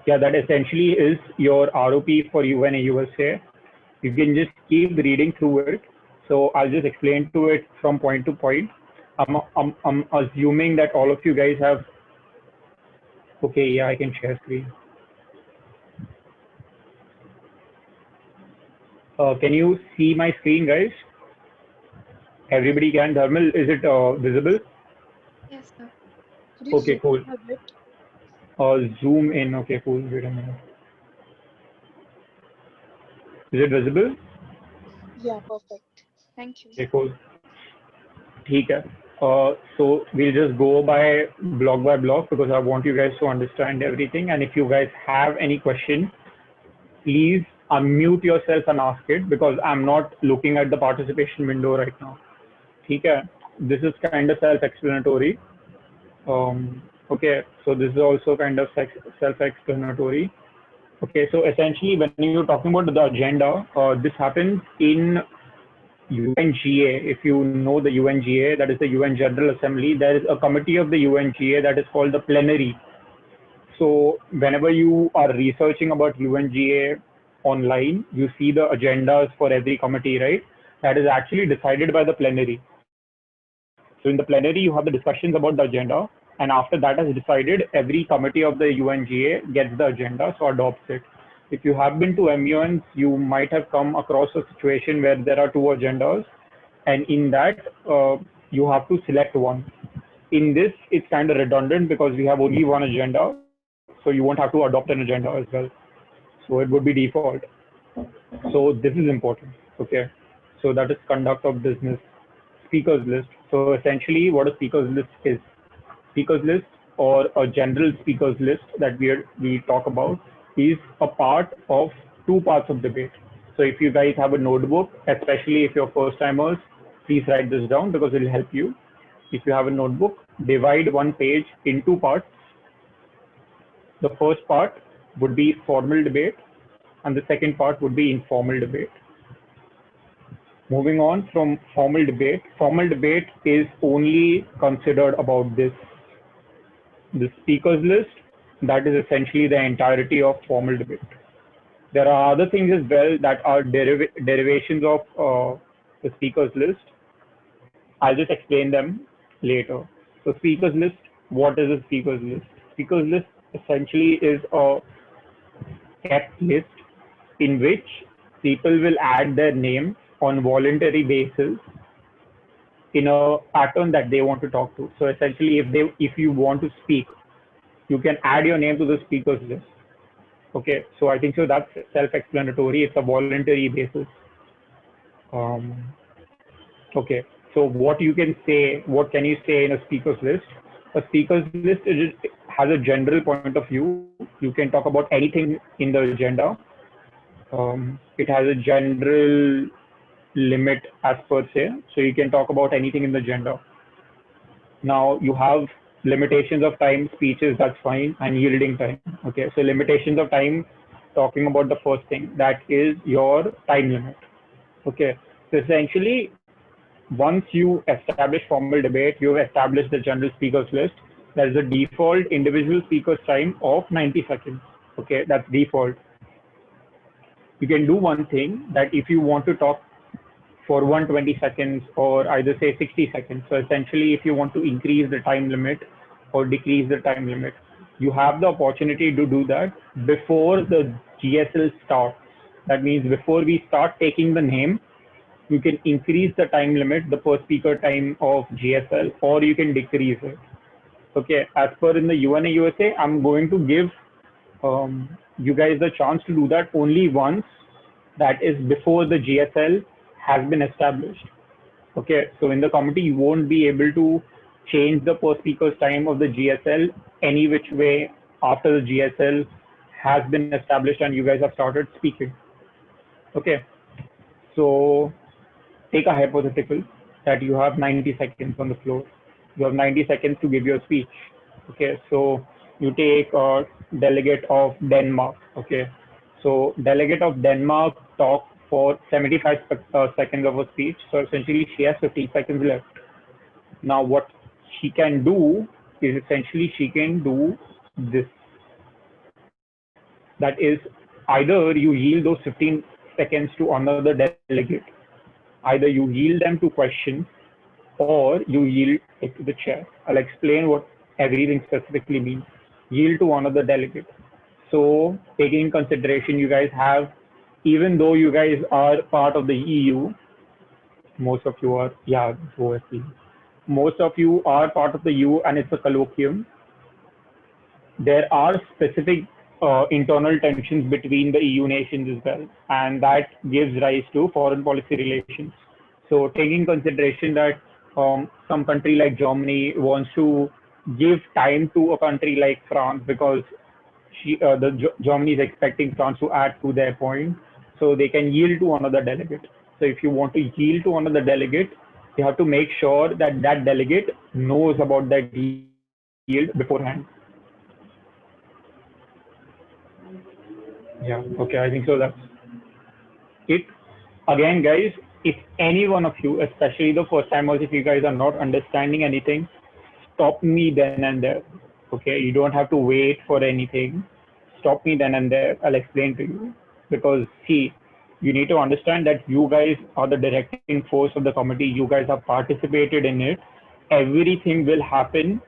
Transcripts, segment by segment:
Yeah, that essentially is your ROP for UNA USA. You can just keep reading through it. So I'll just explain to it from point to point. I'm assuming that all of you guys have. Okay, yeah, I can share screen. Can you see my screen, guys? Everybody can. Dharmal, is it visible? Yes, sir. Could you Okay, zoom cool. in a bit? Zoom in. Okay, cool. Wait a minute. Is it visible? Yeah, perfect. Thank you. Okay, cool. ठीक है. So we'll just go by block because I want you guys to understand everything. And if you guys have any question, please unmute yourself and ask it because I'm not looking at the participation window right now. ठीक है. This is kind of self-explanatory. Okay, so this is also kind of self-explanatory. Okay, so essentially when you're talking about the agenda, this happens in UNGA. If you know the UNGA, that is the UN General Assembly, there is a committee of the UNGA that is called the plenary. So whenever you are researching about UNGA online, you see the agendas for every committee, right? That is actually decided by the plenary. So in the plenary, you have the discussions about the agenda, and after that is decided, every committee of the UNGA gets the agenda, so adopts it. If you have been to MUNs, you might have come across a situation where there are two agendas, and in that, you have to select one. In this, it's kind of redundant because we have only one agenda, so you won't have to adopt an agenda as well. So it would be default. So this is important. Okay. So that is conduct of business. Speakers list. So essentially, what a speakers list is. Speakers list or a general speakers list that we talk about is a part of two parts of debate. So if you guys have a notebook, especially if you're first timers, please write this down because it will help you. If you have a notebook, divide one page in two parts. The first part would be formal debate and the second part would be informal debate. Moving on from formal debate is only considered about this. The speakers list, that is essentially the entirety of formal debate. There are other things as well that are derivations of the speakers list. I'll just explain them later. So speakers list, what is a speakers list? Speakers list essentially is a kept list in which people will add their name on voluntary basis in a pattern that they want to talk to. So essentially, if you want to speak, you can add your name to the speakers list. Okay, so I think so that's self-explanatory. It's a voluntary basis. Um, okay, so what you can say, what can you say in a speakers list? A speakers list has a general point of view. You can talk about anything in the agenda. It has a general limit as per se, so you can talk about anything in the agenda. Now you have limitations of time, speeches, that's fine, and yielding time. Okay, so limitations of time, talking about the first thing, that is your time limit. Okay, so essentially, once you establish formal debate, you've established the general speakers list. There is a default individual speakers time of 90 seconds. Okay, that's default. You can do one thing that if you want to talk for 120 seconds or either say 60 seconds. So essentially, if you want to increase the time limit or decrease the time limit, you have the opportunity to do that before the GSL starts. That means before we start taking the name, you can increase the time limit, the per speaker time of GSL, or you can decrease it. Okay, as per in the UNA USA, I'm going to give you guys the chance to do that only once, that is before the GSL has been established. Okay, so in the committee, you won't be able to change the per speaker's time of the GSL any which way after the GSL has been established and you guys have started speaking. Okay, so take a hypothetical that you have 90 seconds on the floor. You have 90 seconds to give your speech. Okay, so you take a delegate of Denmark. Okay, so delegate of Denmark talk for 75 seconds of a speech. So essentially, she has 50 seconds left. Now, what she can do is essentially she can do this. That is, either you yield those 15 seconds to another delegate, either you yield them to questions or you yield it to the chair. I'll explain what everything specifically means. Yield to another delegate. So taking in consideration, you guys have, even though you guys are part of the EU, most of you are, yeah, OSCE. Most of you are part of the EU and it's a colloquium. There are specific internal tensions between the EU nations as well, and that gives rise to foreign policy relations. So taking consideration that some country like Germany wants to give time to a country like France because Germany is expecting France to add to their point, so they can yield to another delegate. So if you want to yield to another delegate, you have to make sure that that delegate knows about that yield beforehand. Yeah, okay, I think so. That's it. Again, guys, if any one of you, especially the first timers, if you guys are not understanding anything, stop me then and there. Okay, you don't have to wait for anything. Stop me then and there. I'll explain to you. Because see, you need to understand that you guys are the directing force of the committee. You guys have participated in it. Everything will happen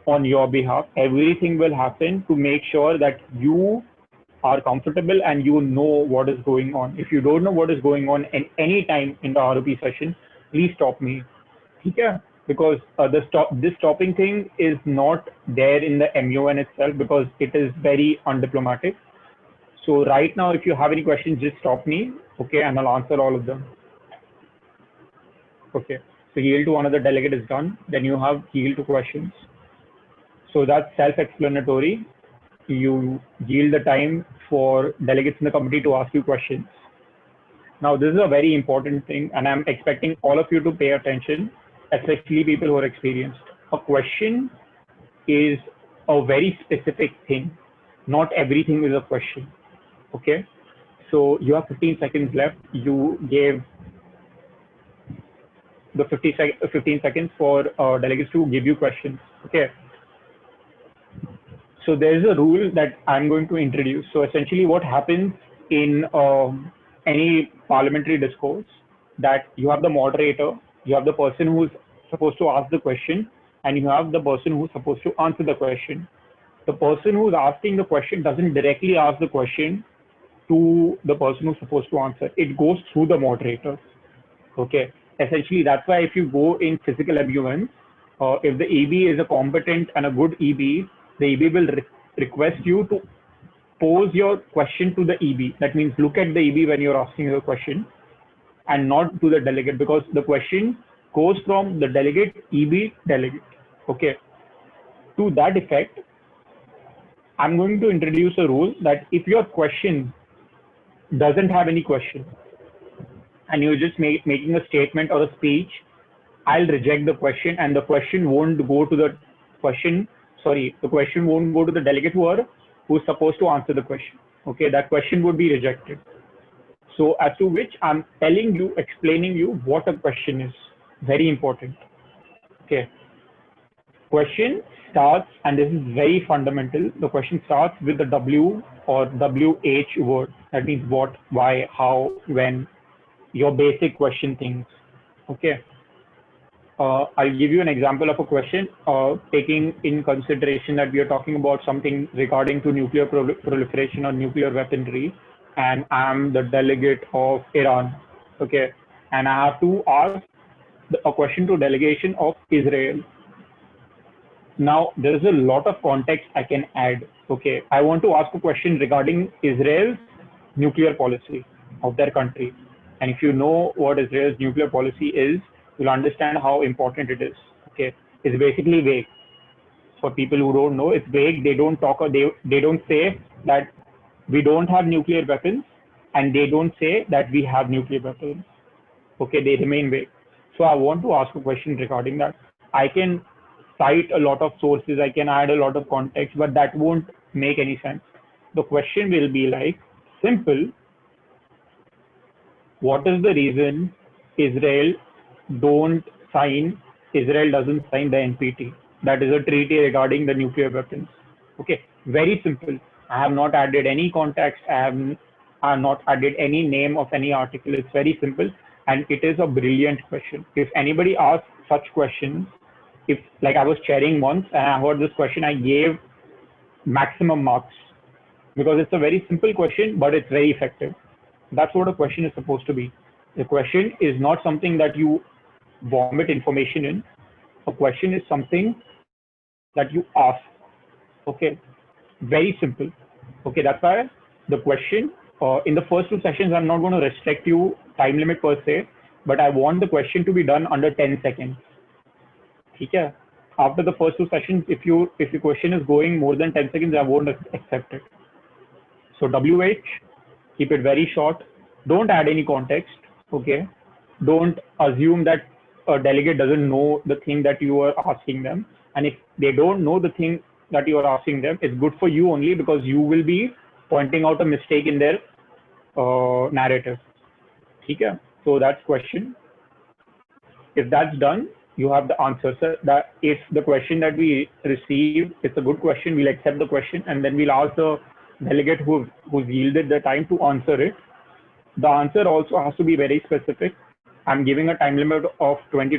on your behalf. Everything will happen to make sure that you are comfortable and you know what is going on. If you don't know what is going on in any time in the ROP session, please stop me. Okay? Because this stopping thing is not there in the MUN itself because it is very undiplomatic. So right now, if you have any questions, just stop me, okay, and I'll answer all of them. Okay, so yield to another delegate is done. Then you have yield to questions. So that's self-explanatory. You yield the time for delegates in the committee to ask you questions. Now, this is a very important thing, and I'm expecting all of you to pay attention, especially people who are experienced. A question is a very specific thing. Not everything is a question. Okay, so you have 15 seconds left. You gave the 15 seconds for delegates to give you questions. Okay. So there is a rule that I'm going to introduce. So essentially what happens in any parliamentary discourse, that you have the moderator, you have the person who's supposed to ask the question, and you have the person who's supposed to answer the question. The person who's asking the question doesn't directly ask the question to the person who's supposed to answer. It goes through the moderator. Okay. Essentially, that's why if you go in physical MUNs, if the EB is a competent and a good EB, the EB will request you to pose your question to the EB. That means look at the EB when you're asking your question and not to the delegate, because the question goes from the delegate, EB, delegate. Okay. To that effect, I'm going to introduce a rule that if your question doesn't have any question and you're just making a statement or a speech, I'll reject the question and the question won't go to the question. Sorry, the question won't go to the delegate who's supposed to answer the question. Okay, that question would be rejected. So as to which I'm telling you, explaining you what a question is. Very important. Okay. Question starts, and this is very fundamental. The question starts with the W or WH word. That means what, why, how, when, your basic question things. Okay. I'll give you an example of a question, taking in consideration that we are talking about something regarding to nuclear proliferation or nuclear weaponry, and I'm the delegate of Iran. Okay. And I have to ask a question to delegation of Israel. Now, there is a lot of context I can add. Okay. I want to ask a question regarding Israel's nuclear policy of their country. And if you know what Israel's nuclear policy is, you'll understand how important it is. Okay, it's basically vague. For people who don't know, it's vague. They don't talk. They don't say that we don't have nuclear weapons, and they don't say that we have nuclear weapons. Okay, they remain vague. So I want to ask a question regarding that. I can cite a lot of sources. I can add a lot of context, but that won't make any sense. The question will be like simple. What is the reason Israel doesn't sign the NPT? That is a treaty regarding the nuclear weapons. Okay, very simple. I have not added any context. I have not added any name of any article. It's very simple, and it is a brilliant question. If anybody asks such questions, if like I was chairing once and I heard this question, I gave maximum marks because it's a very simple question, but it's very effective. That's what a question is supposed to be. The question is not something that you vomit information in. A question is something that you ask. Okay, very simple. Okay, that's why the question in the first two sessions, I'm not going to restrict you time limit per se, but I want the question to be done under 10 seconds. Okay. After the first two sessions, if your question is going more than 10 seconds, I won't accept it. So WH, keep it very short. Don't add any context. Okay. Don't assume that a delegate doesn't know the thing that you are asking them. And if they don't know the thing that you are asking them, it's good for you only because you will be pointing out a mistake in their narrative. Okay. So that's question. If that's done, you have the answer. So that if the question that we receive is a good question, we'll accept the question and then we'll ask the delegate who's yielded the time to answer it. The answer also has to be very specific. I'm giving a time limit of 20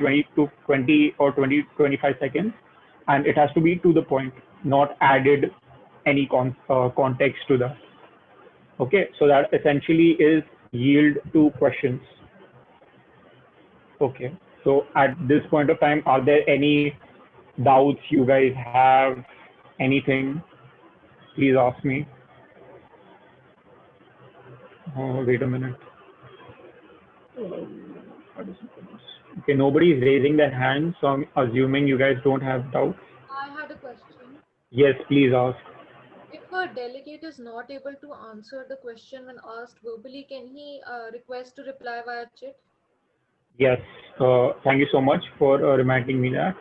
or 25 seconds, and it has to be to the point, not added any context to that. Okay, so that essentially is yield to questions. Okay, so at this point of time, are there any doubts you guys have? Anything? Please ask me. Oh, wait a minute. Okay, nobody is raising their hand, so I'm assuming you guys don't have doubts. I had a question. Yes, please ask. If a delegate is not able to answer the question when asked verbally, can he request to reply via chat? Yes, thank you so much for reminding me that.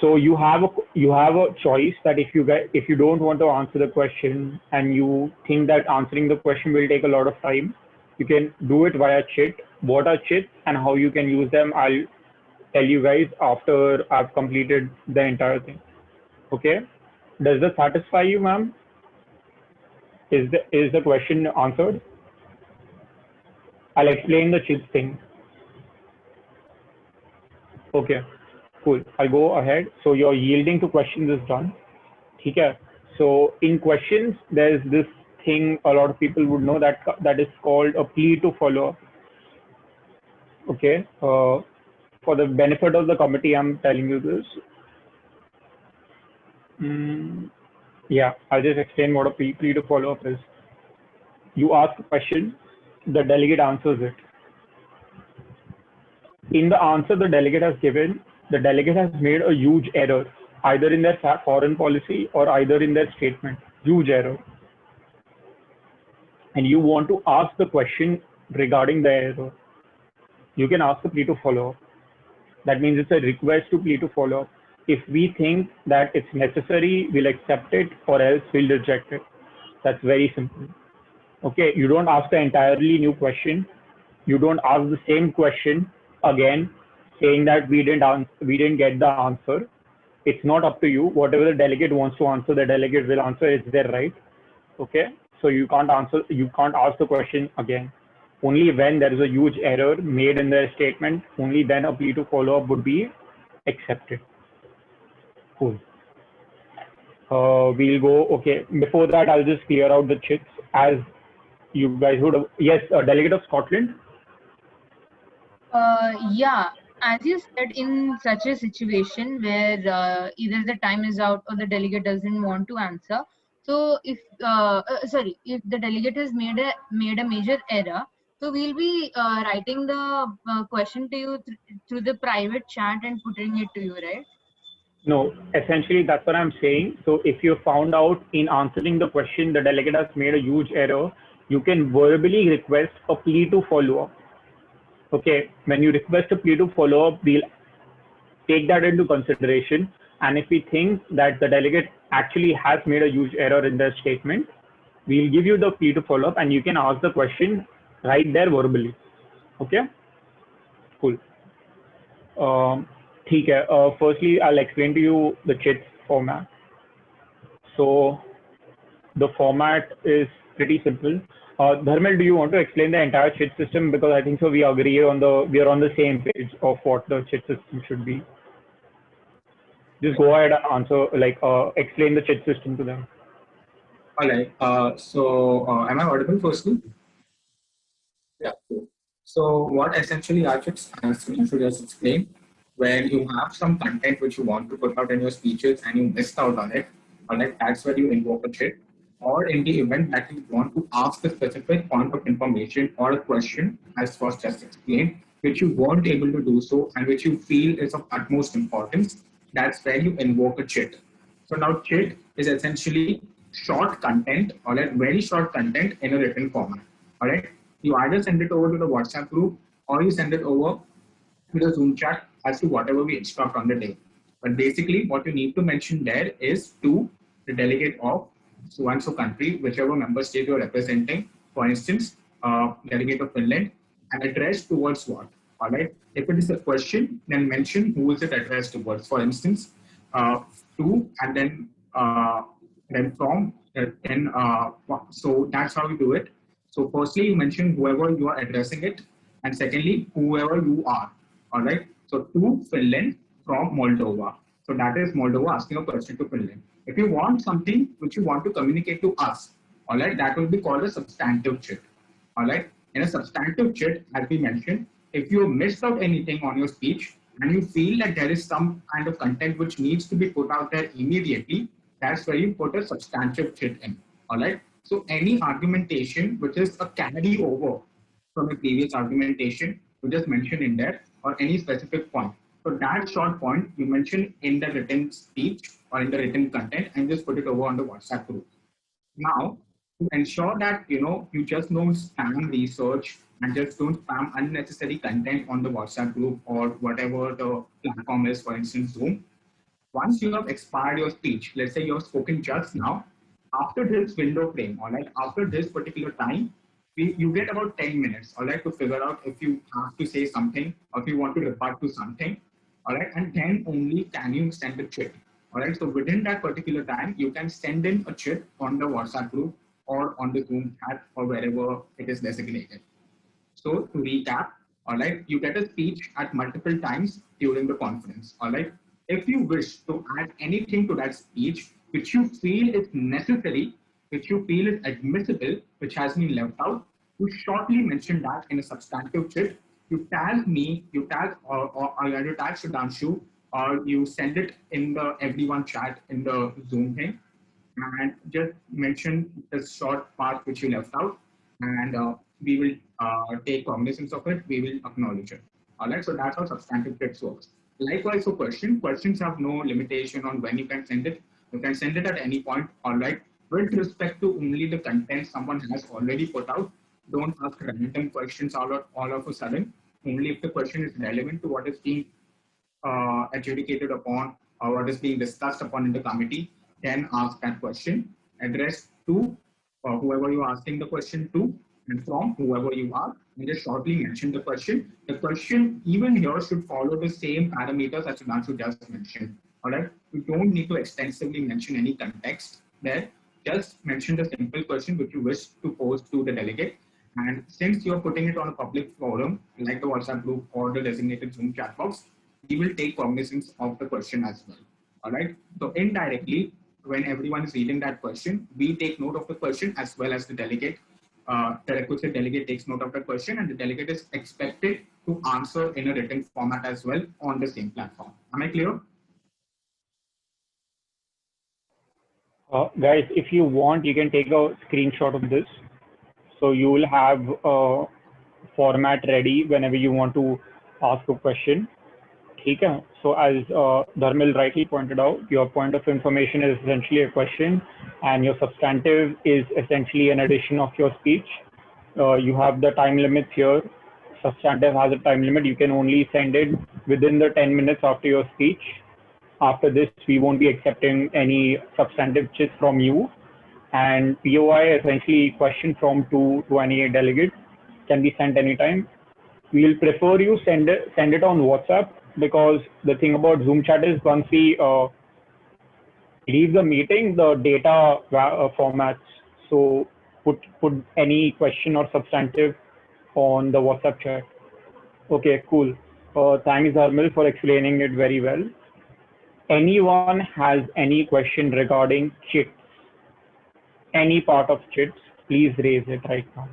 So you have a choice that if you don't want to answer the question and you think that answering the question will take a lot of time, you can do it via chat. What are chits and how you can use them, I'll tell you guys after I've completed the entire thing. Okay? Does that satisfy you, ma'am? Is the question answered? I'll explain the chits thing. Okay, cool. I'll go ahead. So your yielding to questions is done. Okay. So in questions, there's this thing a lot of people would know that is called a plea to follow up. Okay. For the benefit of the committee, I'm telling you this. Yeah, I'll just explain what a plea to follow up is. You ask a question, the delegate answers it. In the answer the delegate has given, the delegate has made a huge error, either in their foreign policy or either in their statement. Huge error. And you want to ask the question regarding the error. You can ask the plea to follow up. That means it's a request to plea to follow up. If we think that it's necessary, we'll accept it, or else we'll reject it. That's very simple. Okay, you don't ask an entirely new question. You don't ask the same question again, saying that we didn't get the answer. It's not up to you. Whatever the delegate wants to answer, the delegate will answer. It's their right. Okay, so you can't ask the question again. Only when there is a huge error made in their statement, only then a plea to follow up would be accepted. Cool. We'll go. Okay, before that, I'll just clear out the chits as you guys would have. Yes, a delegate of Scotland. Yeah, as you said, in such a situation where either the time is out or the delegate doesn't want to answer. So if if the delegate has made a major error, so we'll be writing the question to you through the private chat and putting it to you, right? No, essentially that's what I'm saying. So if you found out in answering the question the delegate has made a huge error, you can verbally request a plea to follow up. Okay, when you request a plea to follow up, we'll take that into consideration. And if we think that the delegate actually has made a huge error in their statement, we'll give you the plea to follow up and you can ask the question right there verbally. Okay, cool. Firstly, I'll explain to you the chits format. So the format is pretty simple. Dharmil, do you want to explain the entire chit system? Because I think so we are on the same page of what the chit system should be. Just go ahead and answer, explain the chit system to them. All right. Am I audible firstly? Yeah. So what essentially are chits, as you should just explain, when you have some content which you want to put out in your speeches and you missed out on it, all right, that's where you invoke a chit. Or in the event that you want to ask a specific point of information or a question, as was just explained, which you weren't able to do so and which you feel is of utmost importance, that's where you invoke a chit. So now chit is essentially short content, all right, very short content in a written format, all right. You either send it over to the WhatsApp group or you send it over to the Zoom chat as to whatever we instruct on the day. But basically, what you need to mention there is to the delegate of so and so country, whichever member state you're representing. For instance, delegate of Finland, and address towards what? All right. If it is a question, then mention who is it addressed towards. For instance, to and then from. So that's how you do it. So firstly, you mention whoever you are addressing it, and secondly, whoever you are. All right. So to Finland from Moldova. So that is Moldova asking a question to Finland. If you want something which you want to communicate to us, all right, that will be called a substantive chit. All right. In a substantive chit, as we mentioned, if you missed out anything on your speech and you feel that there is some kind of content which needs to be put out there immediately, that's where you put a substantive chit in. All right. So any argumentation which is a carry over from a previous argumentation, you just mention in there, or any specific point. So that short point you mention in the written speech or in the written content and just put it over on the WhatsApp group. Now, to ensure that you just don't spam research and just don't spam unnecessary content on the WhatsApp group or whatever the platform is, for instance, Zoom. Once you have expired your speech, let's say you have spoken just now, after this window frame, all right, after this particular time, you get about 10 minutes, all right, to figure out if you have to say something or if you want to repart to something, all right, and then only can you send a chit, all right. So within that particular time, you can send in a chit on the WhatsApp group or on the Zoom chat or wherever it is designated. So to recap, all right, you get a speech at multiple times during the conference, all right. If you wish to add anything to that speech, which you feel is necessary, which you feel is admissible, which has been left out, you shortly mention that in a substantive chit. You tag me, you tag or you tag Sudhanshu, or you send it in the everyone chat in the Zoom thing, and just mention the short part which you left out, and we will take cognizance of it. We will acknowledge it. All right. So that's how substantive chits works. Likewise, for questions have no limitation on when you can send it. You can send it at any point. All right. With respect to only the content someone has already put out, don't ask random questions all of a sudden. Only if the question is relevant to what is being adjudicated upon or what is being discussed upon in the committee, then ask that question. Address to whoever you are asking the question to and from whoever you are, and just shortly mention the question. The question even here should follow the same parameters as Sudhanshu just mentioned. All right. You don't need to extensively mention any context there. Just mention the simple question which you wish to pose to the delegate. And since you're putting it on a public forum, like the WhatsApp group or the designated Zoom chat box, we will take cognizance of the question as well. All right. So indirectly, when everyone is reading that question, we take note of the question as well as the delegate. The requested delegate takes note of the question, and the delegate is expected to answer in a written format as well on the same platform. Am I clear? Guys, if you want, you can take a screenshot of this. So you will have a format ready whenever you want to ask a question. Okay. So as Dharmil rightly pointed out, your point of information is essentially a question, and your substantive is essentially an addition of your speech. You have the time limits here. Substantive has a time limit. You can only send it within the 10 minutes after your speech. After this, we won't be accepting any substantive chits from you. And POI, essentially question from to any delegate, can be sent anytime. We'll prefer you send it on WhatsApp, because the thing about Zoom chat is once we leave the meeting, the data formats. So put any question or substantive on the WhatsApp chat. Okay, cool. Thanks, Dharmil, for explaining it very well. Anyone has any question regarding chits, any part of chits, please raise it right now.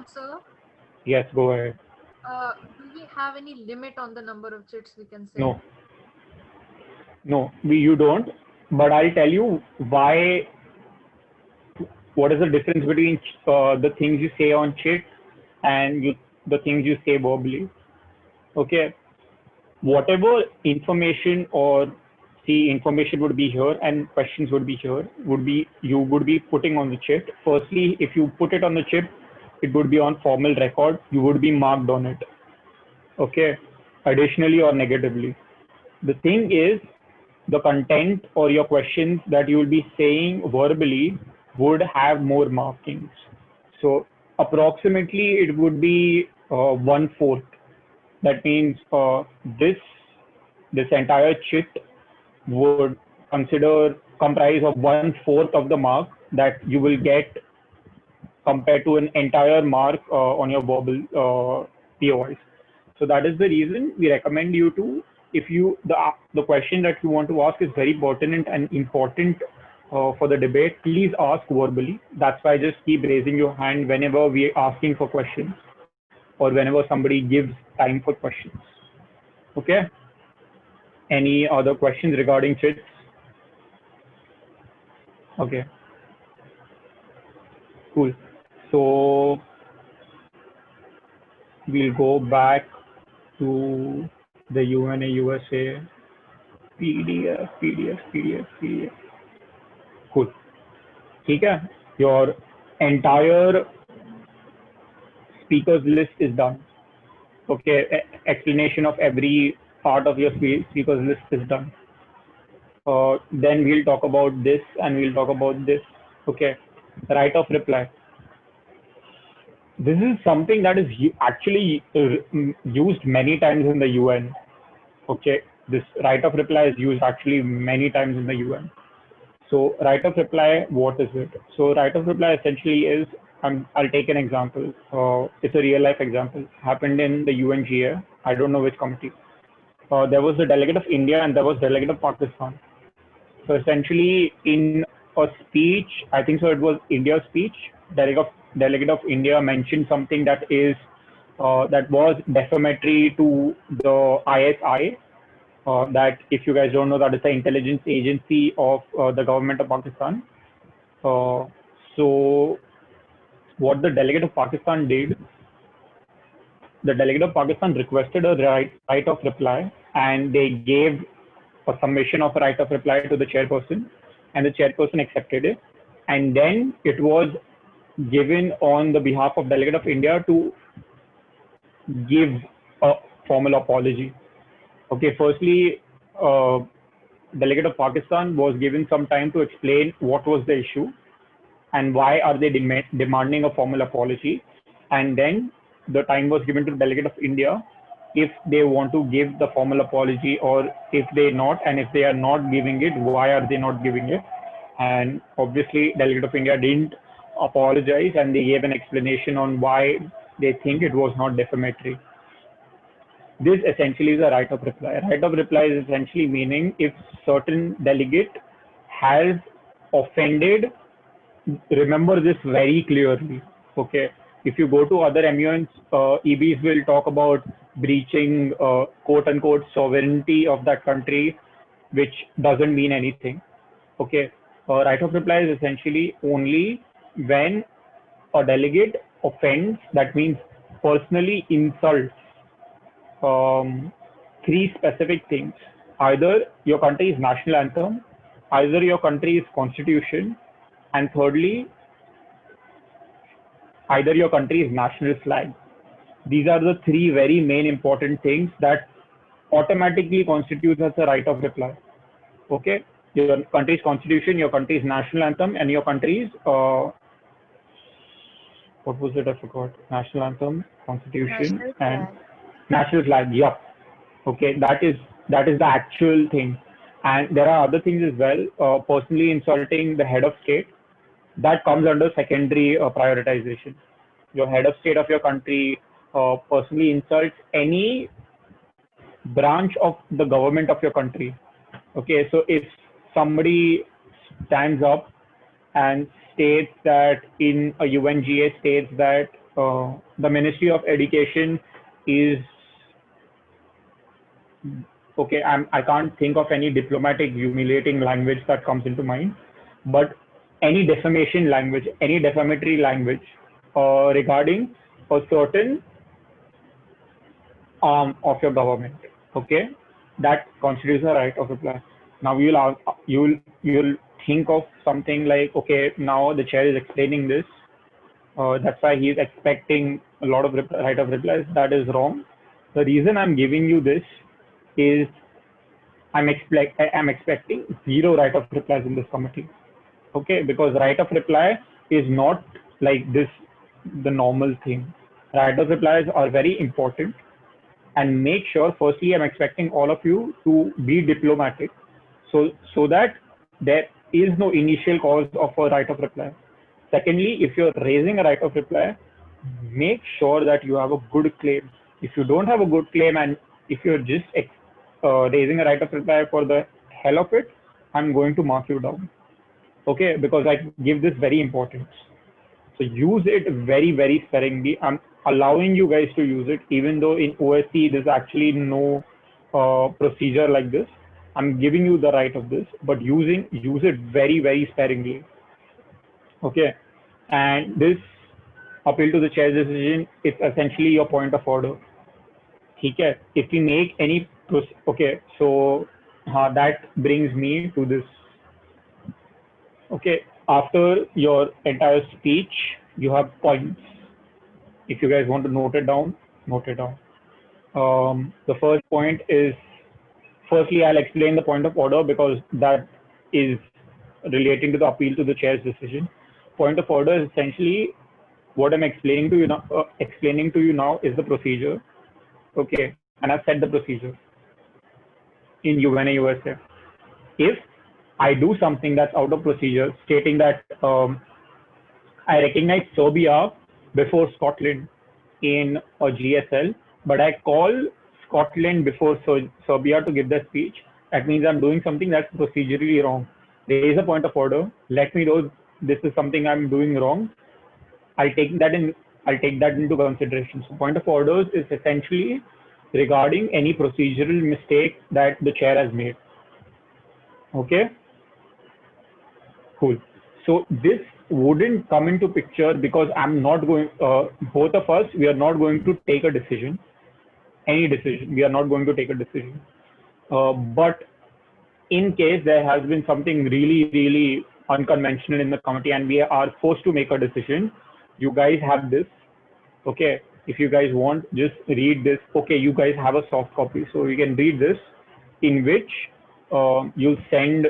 Sir, Yes, go ahead. do we have any limit on the number of chits we can say? No. No, you don't. But I'll tell you why. What is the difference between the things you say on chat and the things you say verbally? Okay. Whatever information or information would be here and questions would be here, you would be putting on the chip. Firstly, if you put it on the chip, it would be on formal record. You would be marked on it. Okay. Additionally or negatively. The thing is, the content or your questions that you will be saying verbally would have more markings. So approximately it would be 1/4. That means this entire chit would comprise of 1/4 of the mark that you will get compared to an entire mark on your verbal POIs. So that is the reason we recommend you to, if you the question that you want to ask is very pertinent and important for the debate, please ask verbally. That's why just keep raising your hand whenever we are asking for questions or whenever somebody gives time for questions. Okay. Any other questions regarding chits? Okay. Cool. So we'll go back to the UNA USA PDF. Cool. Okay. Your entire speakers list is done. Okay. Explanation of every part of your speakers list is done. Then we'll talk about this and we'll talk about this. Okay. Right of reply. This is something that is actually used many times in the UN. Okay, this right of reply is used actually many times in the UN. So right of reply, what is it? So right of reply essentially is, I'll take an example. It's a real life example. Happened in the UNGA. I don't know which committee. There was a delegate of India and there was delegate of Pakistan. So essentially in a speech, I think so it was India's speech, delegate of India mentioned something that is that was defamatory to the ISI. That, if you guys don't know, that is the intelligence agency of the government of Pakistan. So what the delegate of Pakistan did, the delegate of Pakistan requested a right of reply, and they gave a submission of a right of reply to the chairperson, and the chairperson accepted it. And then it was given on the behalf of delegate of India to give a formal apology. Okay, firstly, delegate of Pakistan was given some time to explain what was the issue and why are they demanding a formal apology. And then the time was given to delegate of India if they want to give the formal apology, or if they not, and if they are not giving it, why are they not giving it. And obviously delegate of India didn't apologize, and they gave an explanation on why they think it was not defamatory. This essentially is a right of reply. Right of reply is essentially meaning if certain delegate has offended, remember this very clearly. Okay, if you go to other MUNs, EBs will talk about breaching quote unquote sovereignty of that country, which doesn't mean anything. Okay, right of reply is essentially only when a delegate offends, that means personally insults three specific things. Either your country's national anthem, either your country's constitution, and thirdly, either your country's national flag. These are the three very main important things that automatically constitutes as a right of reply. Okay, your country's constitution, your country's national anthem, and your country's what was it? I forgot. National anthem, constitution, and national flag. Yup. Okay, that is the actual thing. And there are other things as well. Personally insulting the head of state, that comes under secondary prioritization. Your head of state of your country personally insults any branch of the government of your country. Okay, so if somebody stands up and states that in a UNGA states that the Ministry of Education is okay, I can't think of any diplomatic humiliating language that comes into mind, but any defamation language, any defamatory language regarding a certain arm of your government, okay, that constitutes a right of reply. Now you'll think of something like, okay, now the chair is explaining this, that's why he is expecting a lot of right of replies. That is wrong. The reason I'm giving you this is I'm expecting zero right of replies in this committee. Okay, because right of reply is not like this the normal thing. Right of replies are very important, and make sure firstly I'm expecting all of you to be diplomatic so that there is no initial cause of a right of reply. Secondly, if you're raising a right of reply, make sure that you have a good claim. If you don't have a good claim and if you're just raising a right of reply for the hell of it, I'm going to mark you down. Okay, because I give this very importance. So use it very, very sparingly. I'm allowing you guys to use it, even though in OSC there's actually no procedure like this. I'm giving you the right of this, but use it very, very sparingly. Okay, and this appeal to the chair's decision is essentially your point of order. Okay, if we make any okay, so that brings me to this. Okay, after your entire speech, you have points. If you guys want to note it down, note it down. The first point is, firstly, I'll explain the point of order because that is relating to the appeal to the chair's decision. Point of order is essentially what I'm explaining to you now. Is the procedure. Okay, and I've set the procedure in UNA USF. If I do something that's out of procedure, stating that I recognize Serbia before Scotland in a GSL, but I call Scotland before Serbia to give the speech, that means I'm doing something that's procedurally wrong. There is a point of order. Let me know this is something I'm doing wrong. I'll take that into consideration. So point of orders is essentially regarding any procedural mistake that the chair has made. Okay. Cool. So this wouldn't come into picture because I'm not going, both of us, we are not going to take a decision, any decision. We are not going to take a decision. But in case there has been something really, really unconventional in the committee and we are forced to make a decision, you guys have this. Okay. If you guys want, just read this. Okay. You guys have a soft copy. So you can read this, in which you send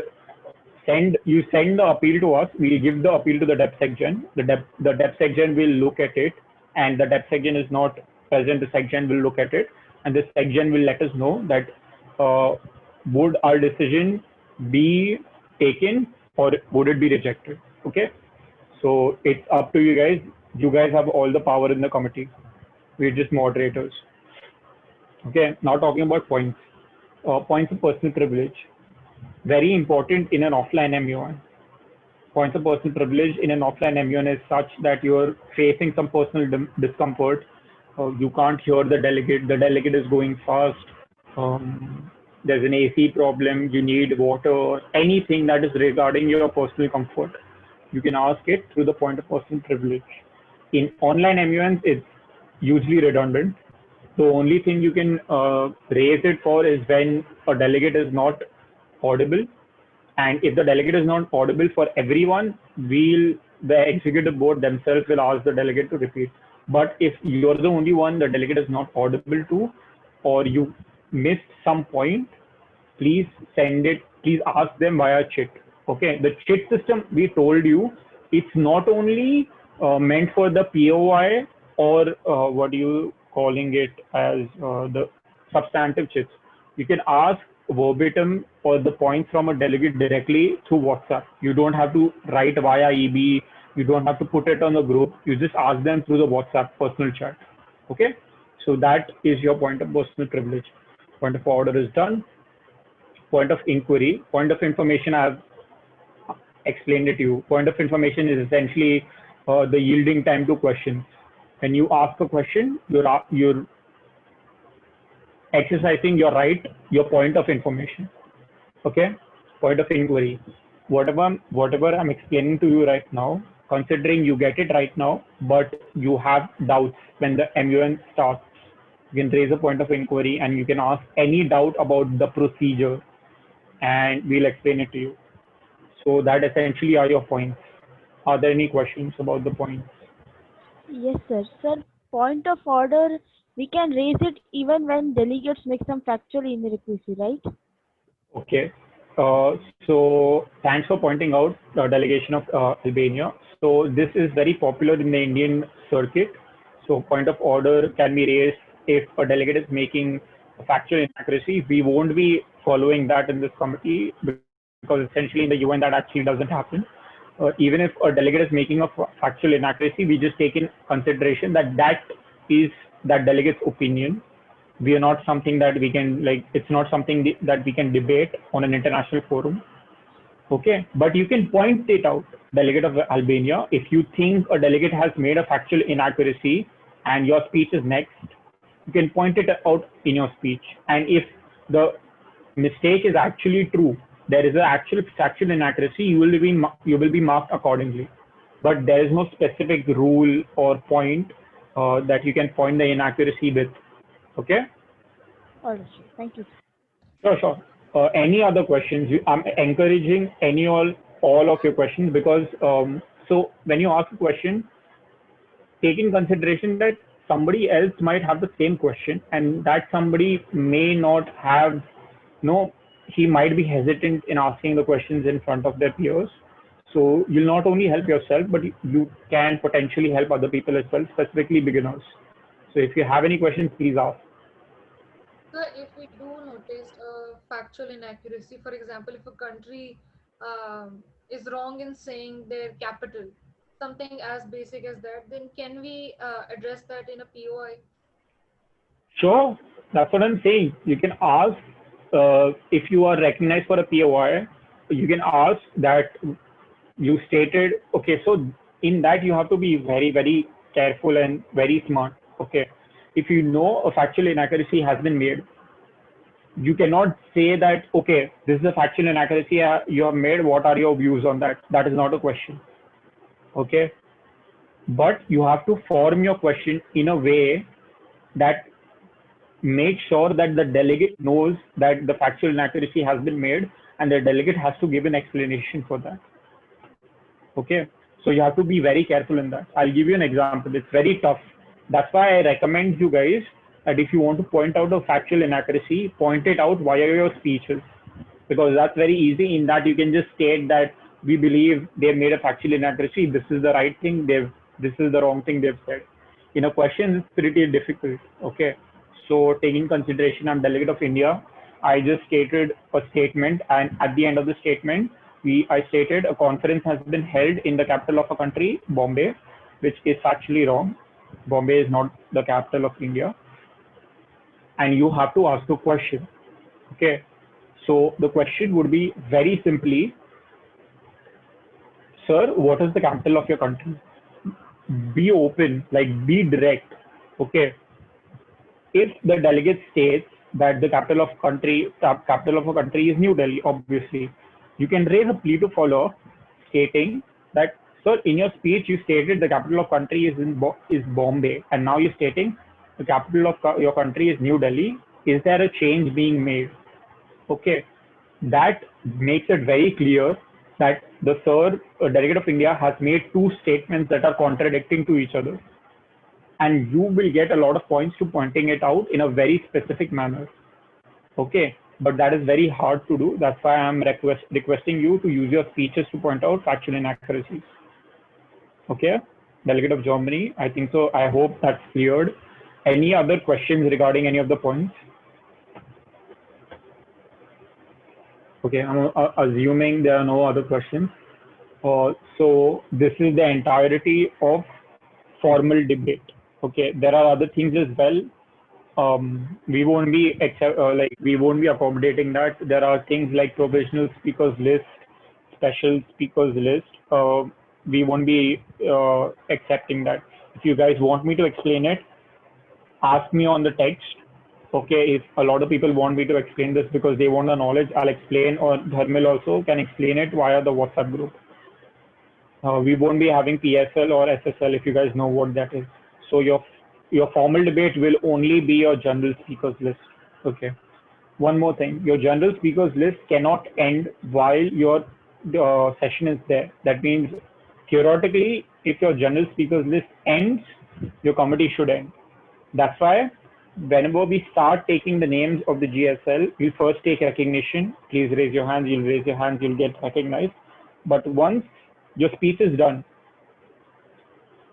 the appeal to us. We'll give the appeal to the DepSecGen. The DepSecGen will look at it, and the DepSecGen is not present. The SecGen will look at it, and the SecGen will let us know that would our decision be taken or would it be rejected. Okay, so it's up to you guys. You guys have all the power in the committee. We're just moderators. Okay, now talking about points. Points of personal privilege. Very important in an offline MUN. Points of personal privilege in an offline MUN is such that you're facing some personal discomfort. You can't hear the delegate is going fast. There's an AC problem, you need water, anything that is regarding your personal comfort. You can ask it through the point of personal privilege. In online MUNs, it's usually redundant. The only thing you can raise it for is when a delegate is not audible, and if the delegate is not audible for everyone, the executive board themselves will ask the delegate to repeat. But if you're the only one the delegate is not audible to, or you missed some point, please ask them via chit. Okay, the chit system, we told you, it's not only meant for the POI or what are you calling it as the substantive chits. You can ask verbatim or the points from a delegate directly through WhatsApp. You don't have to write via EB. You don't have to put it on the group. You just ask them through the WhatsApp personal chat. Okay. So that is your point of personal privilege. Point of order is done. Point of inquiry, point of information, I've explained it to you. Point of information is essentially the yielding time to questions. When you ask a question, you're exercising your right, your point of information. Okay? Point of inquiry. Whatever I'm explaining to you right now, considering you get it right now, but you have doubts when the MUN starts, you can raise a point of inquiry and you can ask any doubt about the procedure and we'll explain it to you. So that essentially are your points. Are there any questions about the points? Yes, sir. Sir, point of order, we can raise it even when delegates make some factual inaccuracy, right? Okay. So thanks for pointing out the delegation of Albania. So this is very popular in the Indian circuit. So point of order can be raised if a delegate is making a factual inaccuracy. We won't be following that in this committee because essentially in the UN that actually doesn't happen. Even if a delegate is making a factual inaccuracy, we just take in consideration that that is that delegate's opinion. We are not something that we can it's not something that we can debate on an international forum. Okay, but you can point it out, delegate of Albania, if you think a delegate has made a factual inaccuracy and your speech is next, you can point it out in your speech. And if the mistake is actually true, there is an actual factual inaccuracy, you will be marked accordingly. But there is no specific rule or point that you can point the inaccuracy with. Okay. All right, sir. Thank you. Sure. Any other questions? I'm encouraging all of your questions because so when you ask a question, take in consideration that somebody else might have the same question and that somebody may not have, he might be hesitant in asking the questions in front of their peers. So you'll not only help yourself, but you can potentially help other people as well, specifically beginners. So if you have any questions, please ask. Sir, if we do notice a factual inaccuracy, for example, if a country is wrong in saying their capital, something as basic as that, then can we address that in a POI? Sure, that's what I'm saying. You can ask if you are recognized for a POI, you can ask that you stated, okay, so in that you have to be very, very careful and very smart. Okay. If you know a factual inaccuracy has been made, you cannot say that, okay, this is a factual inaccuracy you have made. What are your views on that? That is not a question. Okay. But you have to form your question in a way that makes sure that the delegate knows that the factual inaccuracy has been made and the delegate has to give an explanation for that. Okay. So you have to be very careful in that. I'll give you an example. It's very tough. That's why I recommend you guys that if you want to point out a factual inaccuracy, point it out via your speeches, because that's very easy. In that you can just state that we believe they've made a factual inaccuracy. This is the right thing. This is the wrong thing they've said. In a question, it's pretty difficult. Okay. So taking consideration, I'm delegate of India. I just stated a statement, and at the end of the statement, I stated a conference has been held in the capital of a country, Bombay, which is actually wrong. Bombay is not the capital of India. And you have to ask a question. Okay. So the question would be very simply, sir, what is the capital of your country? Be open, be direct. Okay. If the delegate states that the capital of a country is New Delhi, obviously, you can raise a plea to follow stating that, sir, in your speech, you stated the capital of country is Bombay, and now you're stating the capital of your country is New Delhi. Is there a change being made? Okay. That makes it very clear that the delegate of India has made two statements that are contradicting to each other. And you will get a lot of points to pointing it out in a very specific manner. Okay. But that is very hard to do. That's why I'm requesting you to use your speeches to point out factual inaccuracies. Okay. Delegate of Germany, I think so. I hope that's cleared. Any other questions regarding any of the points? Okay, I'm assuming there are no other questions. So this is the entirety of formal debate. Okay, there are other things as well. We won't be we won't be accommodating that. There are things like provisional speakers list, special speakers list. We won't be accepting that. If you guys want me to explain it, ask me on the text. Okay, if a lot of people want me to explain this because they want the knowledge, I'll explain, or Dharmil also can explain it via the WhatsApp group. We won't be having PSL or SSL if you guys know what that is. So your formal debate will only be your general speakers list. Okay. One more thing, your general speakers list cannot end while your session is there. That means theoretically, if your general speakers list ends, your committee should end. That's why whenever we start taking the names of the GSL, we'll first take recognition. Please raise your hands. You'll raise your hands. You'll get recognized. But once your speech is done,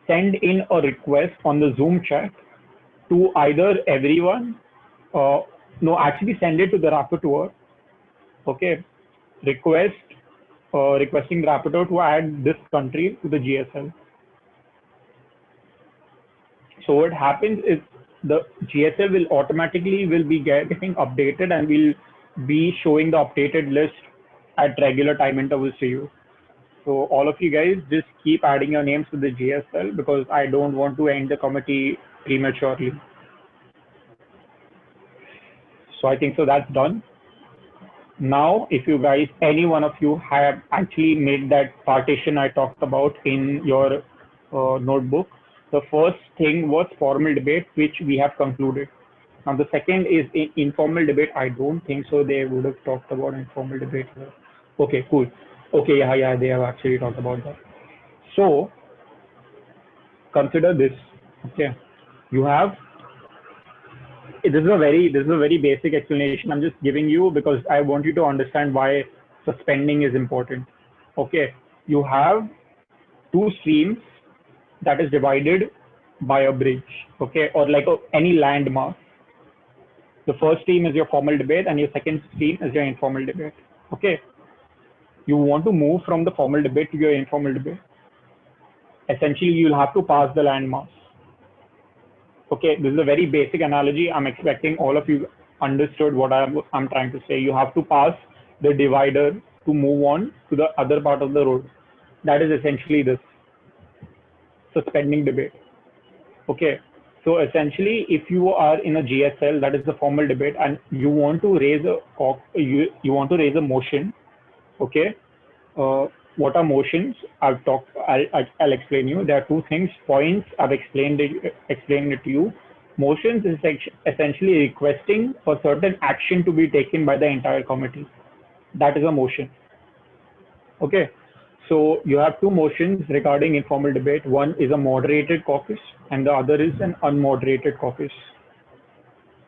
send in a request on the Zoom chat to either everyone. No, actually send it to the rapporteur. Okay, requesting the rapporteur to add this country to the GSL. So what happens is the GSL will automatically be getting updated, and will be showing the updated list at regular time intervals to you. So all of you guys just keep adding your names to the GSL, because I don't want to end the committee prematurely. So I think so that's done. Now, if you guys, any one of you have actually made that partition I talked about in your notebook, the first thing was formal debate, which we have concluded. Now the second is informal debate. I don't think so they would have talked about informal debate here. Okay, cool. Okay, yeah, they have actually talked about that. So consider this. Okay, you have. This is a very basic explanation I'm just giving you because I want you to understand why suspending is important. Okay, you have two streams that is divided by a bridge, okay, or like any landmass. The first stream is your formal debate and your second stream is your informal debate. Okay, you want to move from the formal debate to your informal debate. Essentially, you'll have to pass the landmass. Okay, this is a very basic analogy. I'm expecting all of you understood what I'm trying to say. You have to pass the divider to move on to the other part of the road. That is essentially this suspending debate. Okay, so essentially, if you are in a GSL, that is the formal debate, and you want to raise a motion. Okay, what are motions? I'll explain you. There are two things. Points, I've explained it to you. Motions is essentially requesting for certain action to be taken by the entire committee. That is a motion. Okay, so you have two motions regarding informal debate. One is a moderated caucus and the other is an unmoderated caucus.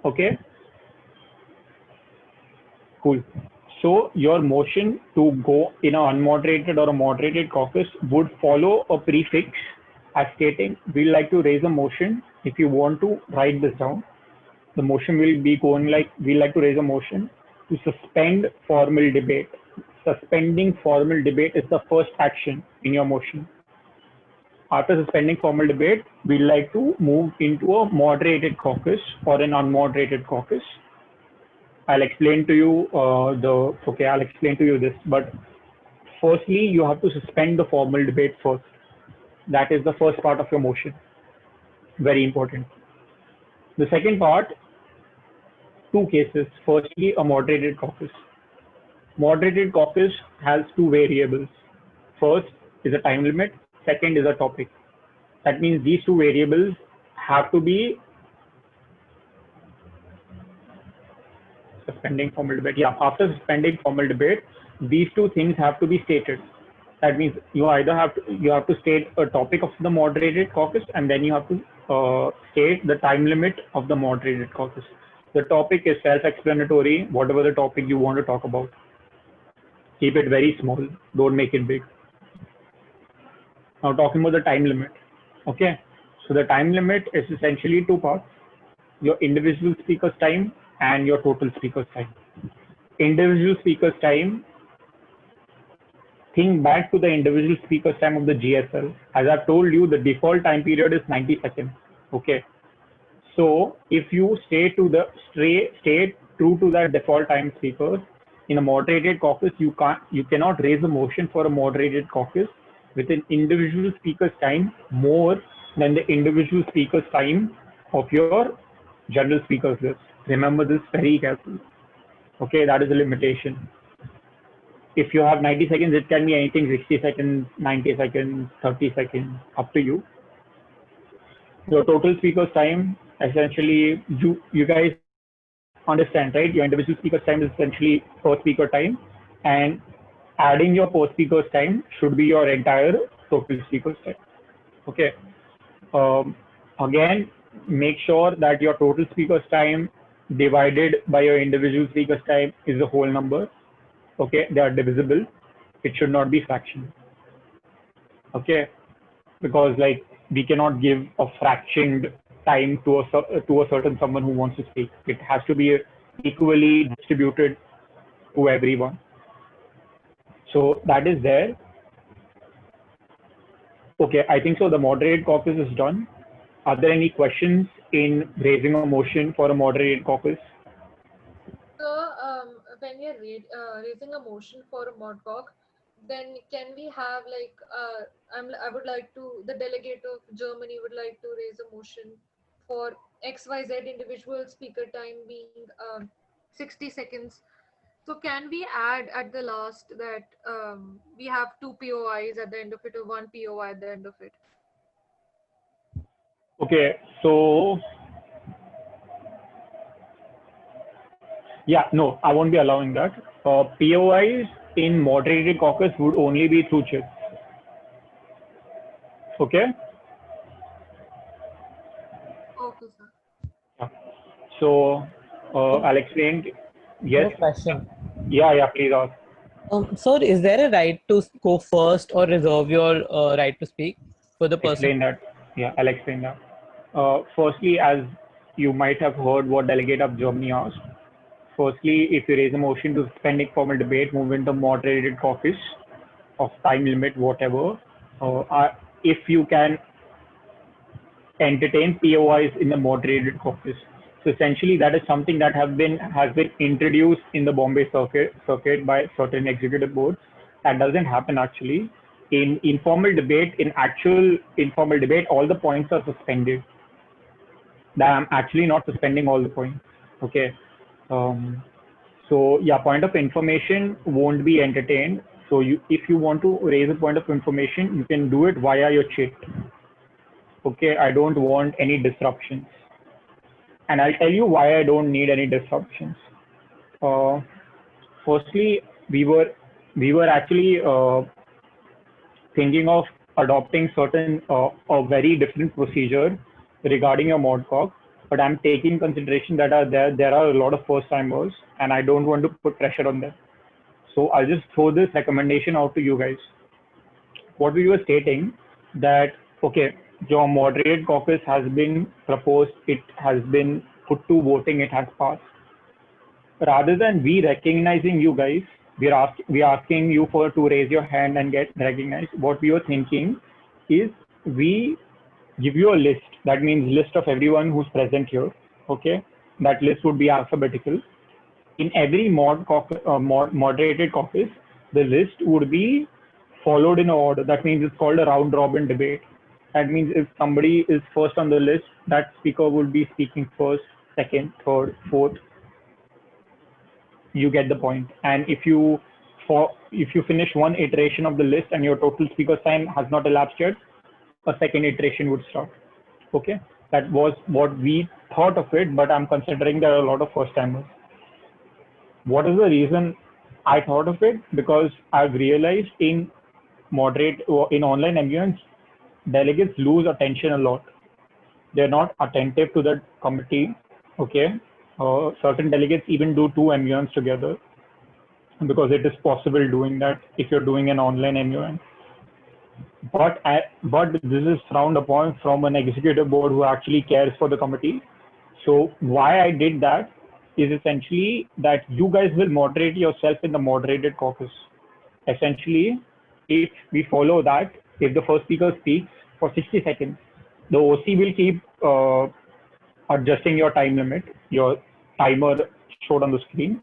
Okay, cool. So your motion to go in an unmoderated or a moderated caucus would follow a prefix as stating, we'd like to raise a motion. If you want to write this down, the motion will be going like, we'd like to raise a motion to suspend formal debate. Suspending formal debate is the first action in your motion. After suspending formal debate, we'd like to move into a moderated caucus or an unmoderated caucus. I'll explain to you I'll explain to you this, but firstly, you have to suspend the formal debate first. That is the first part of your motion. Very important. The second part, two cases. Firstly, a moderated caucus. Moderated caucus has two variables. First is a time limit. Second is a topic. That means these two variables have to be suspending formal debate. Yeah, after suspending formal debate, these two things have to be stated. That means you either have to state a topic of the moderated caucus, and then you have to state the time limit of the moderated caucus. The topic is self-explanatory. Whatever the topic you want to talk about, keep it very small. Don't make it big. Now talking about the time limit. Okay, so the time limit is essentially two parts: your individual speaker's time and your total speaker's time. individual speaker's time, think back to the individual speaker's time of the GSL. As I've told you, the default time period is 90 seconds. Okay. So if you stay true to that default time speaker in a moderated caucus, you cannot raise a motion for a moderated caucus with an individual speaker's time more than the individual speaker's time of your general speakers list. Remember this very carefully. Okay, that is a limitation. If you have 90 seconds, it can be anything 60 seconds, 90 seconds, 30 seconds, up to you. Your total speaker's time, essentially, you guys understand, right? Your individual speaker's time is essentially per speaker time, and adding your per speaker's time should be your entire total speaker's time. Okay. Again, make sure that your total speaker's time divided by your individual speaker's time is a whole number. Okay, they are divisible. It should not be fractional. Okay, because like we cannot give a fractioned time to a certain someone who wants to speak. It has to be equally distributed to everyone. So that is there. Okay, I think so. The moderated caucus is done. Are there any questions in raising a motion for a moderated caucus? So when we are raising a motion for a mod cock, then can we have like the delegate of Germany would like to raise a motion for XYZ individual speaker time being 60 seconds. So can we add at the last that we have 2 POIs at the end of it or 1 POI at the end of it? Okay, so yeah, no, I won't be allowing that. POIs in moderated caucus would only be through chips. Okay. Okay, sir. Yeah. So I'll explain. Yes. No question. Yeah, please ask. Sir, is there a right to go first or reserve your right to speak for the person? Explain that. Yeah, I'll explain that. Firstly, as you might have heard what delegate of Germany asked. Firstly, if you raise a motion to suspend informal debate, move into moderated caucus of time limit, whatever. If you can entertain POIs in the moderated caucus. So essentially, that is something that has been introduced in the Bombay circuit by certain executive boards. That doesn't happen actually. In informal debate, in actual informal debate, all the points are suspended. I'm actually not suspending all the points. Okay. So yeah, point of information won't be entertained. So if you want to raise a point of information, you can do it via your chat. Okay, I don't want any disruptions. And I'll tell you why I don't need any disruptions. Firstly, we were actually thinking of adopting a very different procedure regarding your mod cock, but I'm taking consideration that there are a lot of first timers and I don't want to put pressure on them. So I'll just throw this recommendation out to you guys. What we were stating that, okay, your moderated caucus has been proposed, it has been put to voting, it has passed. Rather than we recognizing you guys, we are asking you to raise your hand and get recognized. What we were thinking is we give you a list. That means list of everyone who's present here. Okay, that list would be alphabetical. In every moderated caucus, the list would be followed in order. That means it's called a round robin debate. That means if somebody is first on the list, that speaker would be speaking first, second, third, fourth. You get the point. And if you finish one iteration of the list and your total speaker time has not elapsed yet, a second iteration would start. Okay, that was what we thought of it, but I'm considering there are a lot of first timers. What is the reason I thought of it? Because I've realized in online MUNs, delegates lose attention a lot. They're not attentive to the committee. Okay, certain delegates even do 2 MUNs together because it is possible doing that if you're doing an online MUN. But this is frowned upon from an executive board who actually cares for the committee. So why I did that is essentially that you guys will moderate yourself in the moderated caucus. Essentially, if we follow that, if the first speaker speaks for 60 seconds, the OC will keep adjusting your time limit, your timer showed on the screen.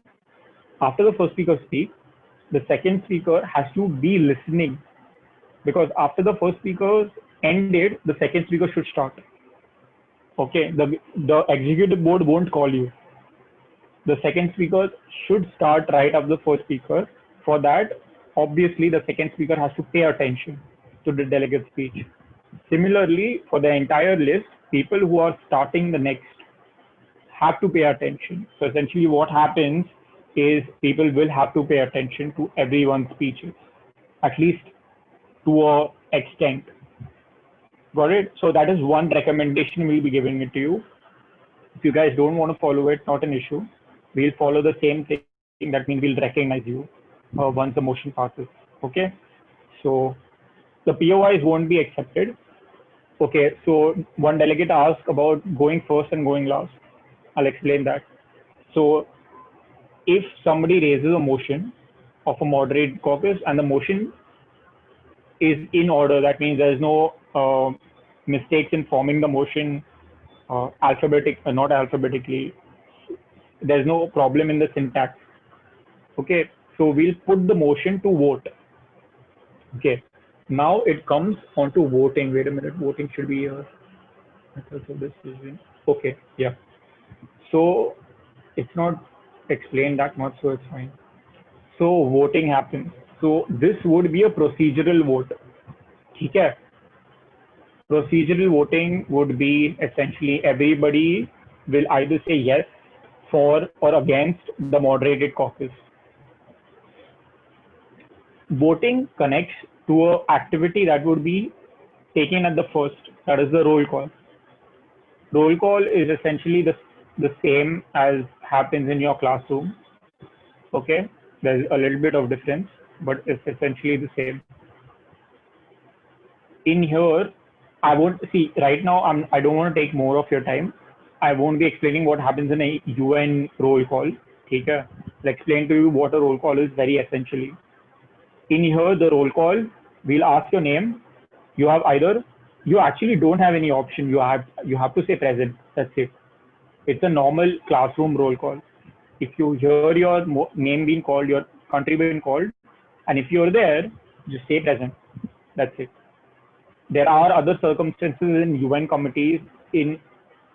After the first speaker speaks, the second speaker has to be listening, because after the first speaker ended, the second speaker should start. Okay, the executive board won't call you. The second speaker should start right after the first speaker. For that, obviously, the second speaker has to pay attention to the delegate speech. Similarly, for the entire list, people who are starting the next have to pay attention. So essentially what happens is people will have to pay attention to everyone's speeches, at least to an extent. Got it? So that is one recommendation we'll be giving it to you. If you guys don't want to follow it, not an issue. We'll follow the same thing. That means we'll recognize you once the motion passes. Okay? So the POIs won't be accepted. Okay, so one delegate asked about going first and going last. I'll explain that. So if somebody raises a motion of a moderate caucus and the motion is in order, that means there's no mistakes in forming the motion not alphabetically. There's no problem in the syntax. Okay, so we'll put the motion to vote. Okay, now it comes on to voting. Wait a minute, voting should be here. Okay, yeah. So it's not explained that much, so it's fine. So voting happens. So this would be a procedural vote. Okay. Procedural voting would be essentially everybody will either say yes, for, or against the moderated caucus. Voting connects to an activity that would be taken at the first, that is the roll call. Roll call is essentially the same as happens in your classroom. Okay, there's a little bit of difference, but it's essentially the same. In here, I won't see right now. I don't want to take more of your time. I won't be explaining what happens in a UN roll call. Okay, I'll explain to you what a roll call is very essentially. In here, the roll call, we'll ask your name. You have either, you actually don't have any option. You have to say present. That's it. It's a normal classroom roll call. If you hear your name being called, your country being called, and if you're there, just say present. That's it. There are other circumstances in UN committees in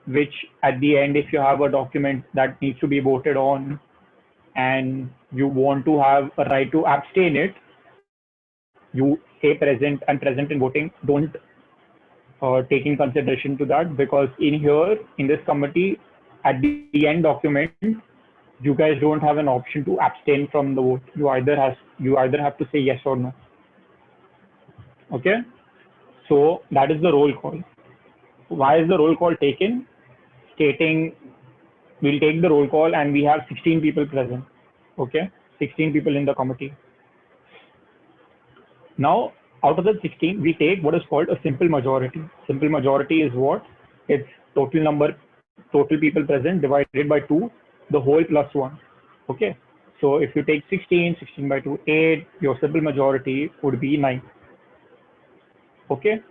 which at the end, if you have a document that needs to be voted on and you want to have a right to abstain it, you say present, and present in voting. Don't take in consideration to that, because in here, in this committee, at the end document, you guys don't have an option to abstain from the vote. You either have to say yes or no. Okay, so that is the roll call. Why is the roll call taken? Stating we'll take the roll call and we have 16 people present. Okay, 16 people in the committee. Now, out of the 16, we take what is called a simple majority. Simple majority is what? It's total people present divided by 2, the whole plus 1. Okay, so if you take 16 by 2, 8, your simple majority would be 9. Okay,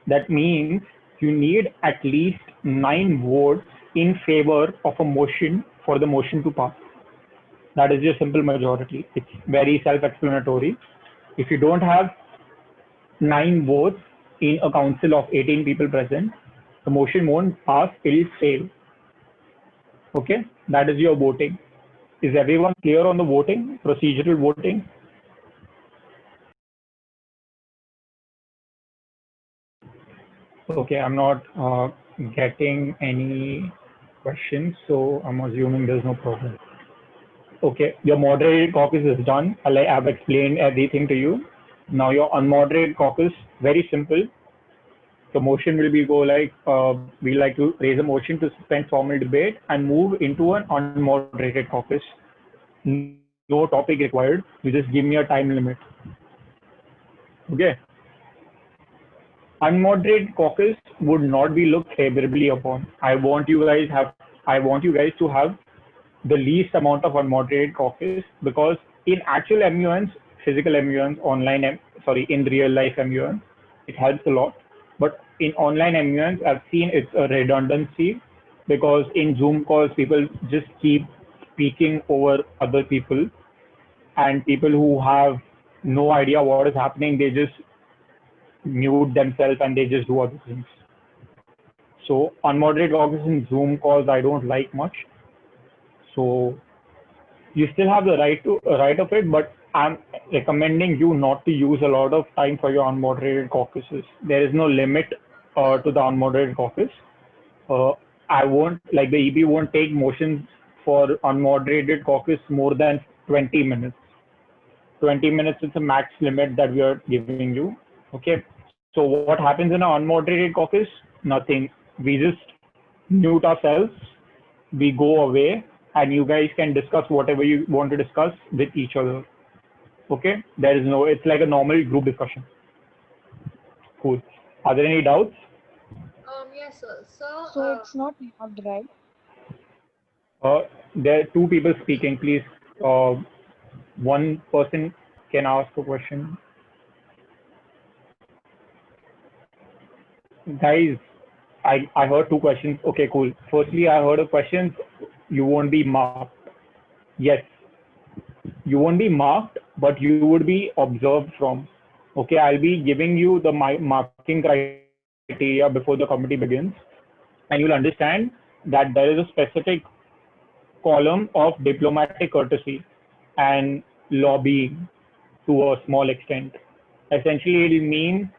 that means you need at least 9 votes in favor of a motion for the motion to pass. That is your simple majority. It's very self-explanatory. If you don't have 9 votes in a council of 18 people present, the motion won't pass, it will fail. Okay, that is your voting. Is everyone clear on the voting, procedural voting? Okay, I'm not getting any questions, so I'm assuming there's no problem. Okay, your moderated caucus is done. I've explained everything to you. Now your unmoderated caucus, very simple. The motion will be we like to raise a motion to suspend formal debate and move into an unmoderated caucus. No topic required. You just give me a time limit. Okay. Unmoderated caucus would not be looked favorably upon. I want you guys to have the least amount of unmoderated caucus, because in actual MUNs, physical MUNs, in real life MUNs, it helps a lot. But in online MUNs, I've seen it's a redundancy, because in Zoom calls, people just keep speaking over other people, and people who have no idea what is happening, they just mute themselves and they just do other things. So unmoderated caucus in Zoom calls, I don't like much. So you still have the right of it, but I'm recommending you not to use a lot of time for your unmoderated caucuses. There is no limit to the unmoderated caucus. I won't, like, the EB won't take motions for unmoderated caucus more than 20 minutes. 20 minutes is the max limit that we are giving you. Okay. So what happens in an unmoderated caucus? Nothing. We just mute ourselves. We go away, and you guys can discuss whatever you want to discuss with each other. Okay. It's like a normal group discussion. Cool. Are there any doubts? Yes, sir. So it's not logged, right? There are two people speaking. Please, one person can ask a question. Guys, I heard two questions. Okay, cool. Firstly, I heard a question. You won't be marked. Yes, you won't be marked, but you would be observed from. Okay, I'll be giving you the marking criteria before the committee begins, and you'll understand that there is a specific column of diplomatic courtesy and lobbying to a small extent. Essentially, it will mean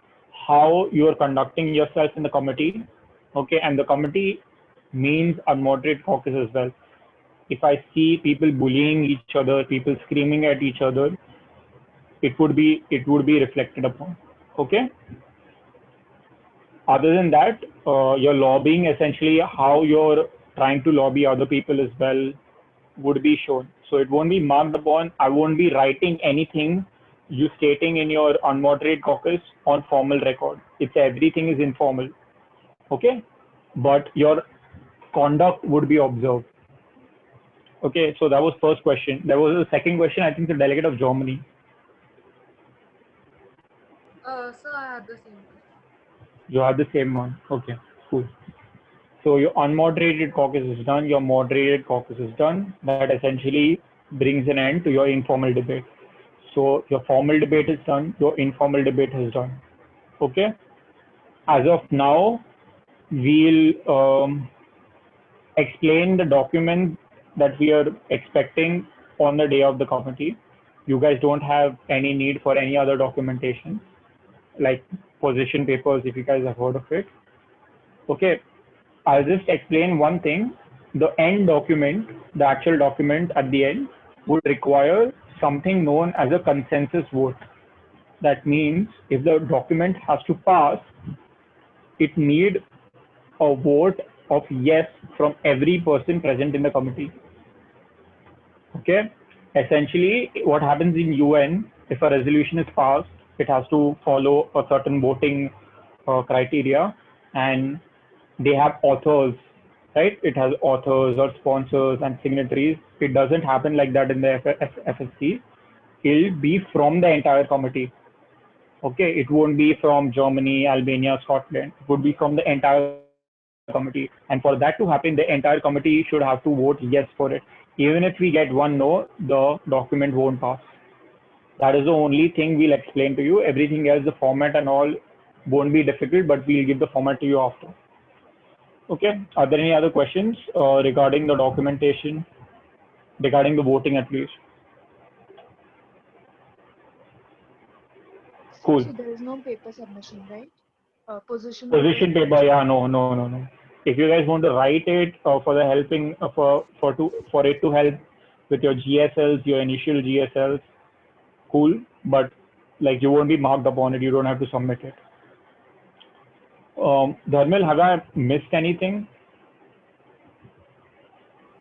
how you are conducting yourself in the committee. Okay, and the committee means unmoderated caucus as well. If I see people bullying each other, people screaming at each other, it would be reflected upon. Okay. Other than that, your lobbying, essentially how you're trying to lobby other people as well, would be shown. So it won't be marked upon. I won't be writing anything you stating in your unmoderated caucus on formal record. Everything is informal. Okay. But your conduct would be observed. Okay. So that was first question. There was a second question. I think the delegate of Germany. So I had the same question. You have the same one. Okay, cool. So your unmoderated caucus is done. Your moderated caucus is done. That essentially brings an end to your informal debate. So your formal debate is done. Your informal debate is done. Okay. As of now, we'll explain the documents that we are expecting on the day of the committee. You guys don't have any need for any other documentation, like position papers, if you guys have heard of it. Okay, I'll just explain one thing. The end document, the actual document at the end, would require something known as a consensus vote. That means if the document has to pass, it needs a vote of yes from every person present in the committee. Okay, essentially what happens in UN, if a resolution is passed, it has to follow a certain voting criteria, and they have authors, right? It has authors or sponsors and signatories. It doesn't happen like that in the FSC. It'll be from the entire committee. Okay, it won't be from Germany, Albania, Scotland. It would be from the entire committee. And for that to happen, the entire committee should have to vote yes for it. Even if we get one no, the document won't pass. That is the only thing we'll explain to you. Everything else, the format and all, won't be difficult, but we'll give the format to you after. Okay. Are there any other questions regarding the documentation, regarding the voting at least? Cool. So there is no paper submission, right? Position paper, yeah, no. If you guys want to write it for the helping for it to help with your GSLs, your initial GSLs, cool. But like, you won't be marked upon it. You don't have to submit it. Dharmil, have I missed anything?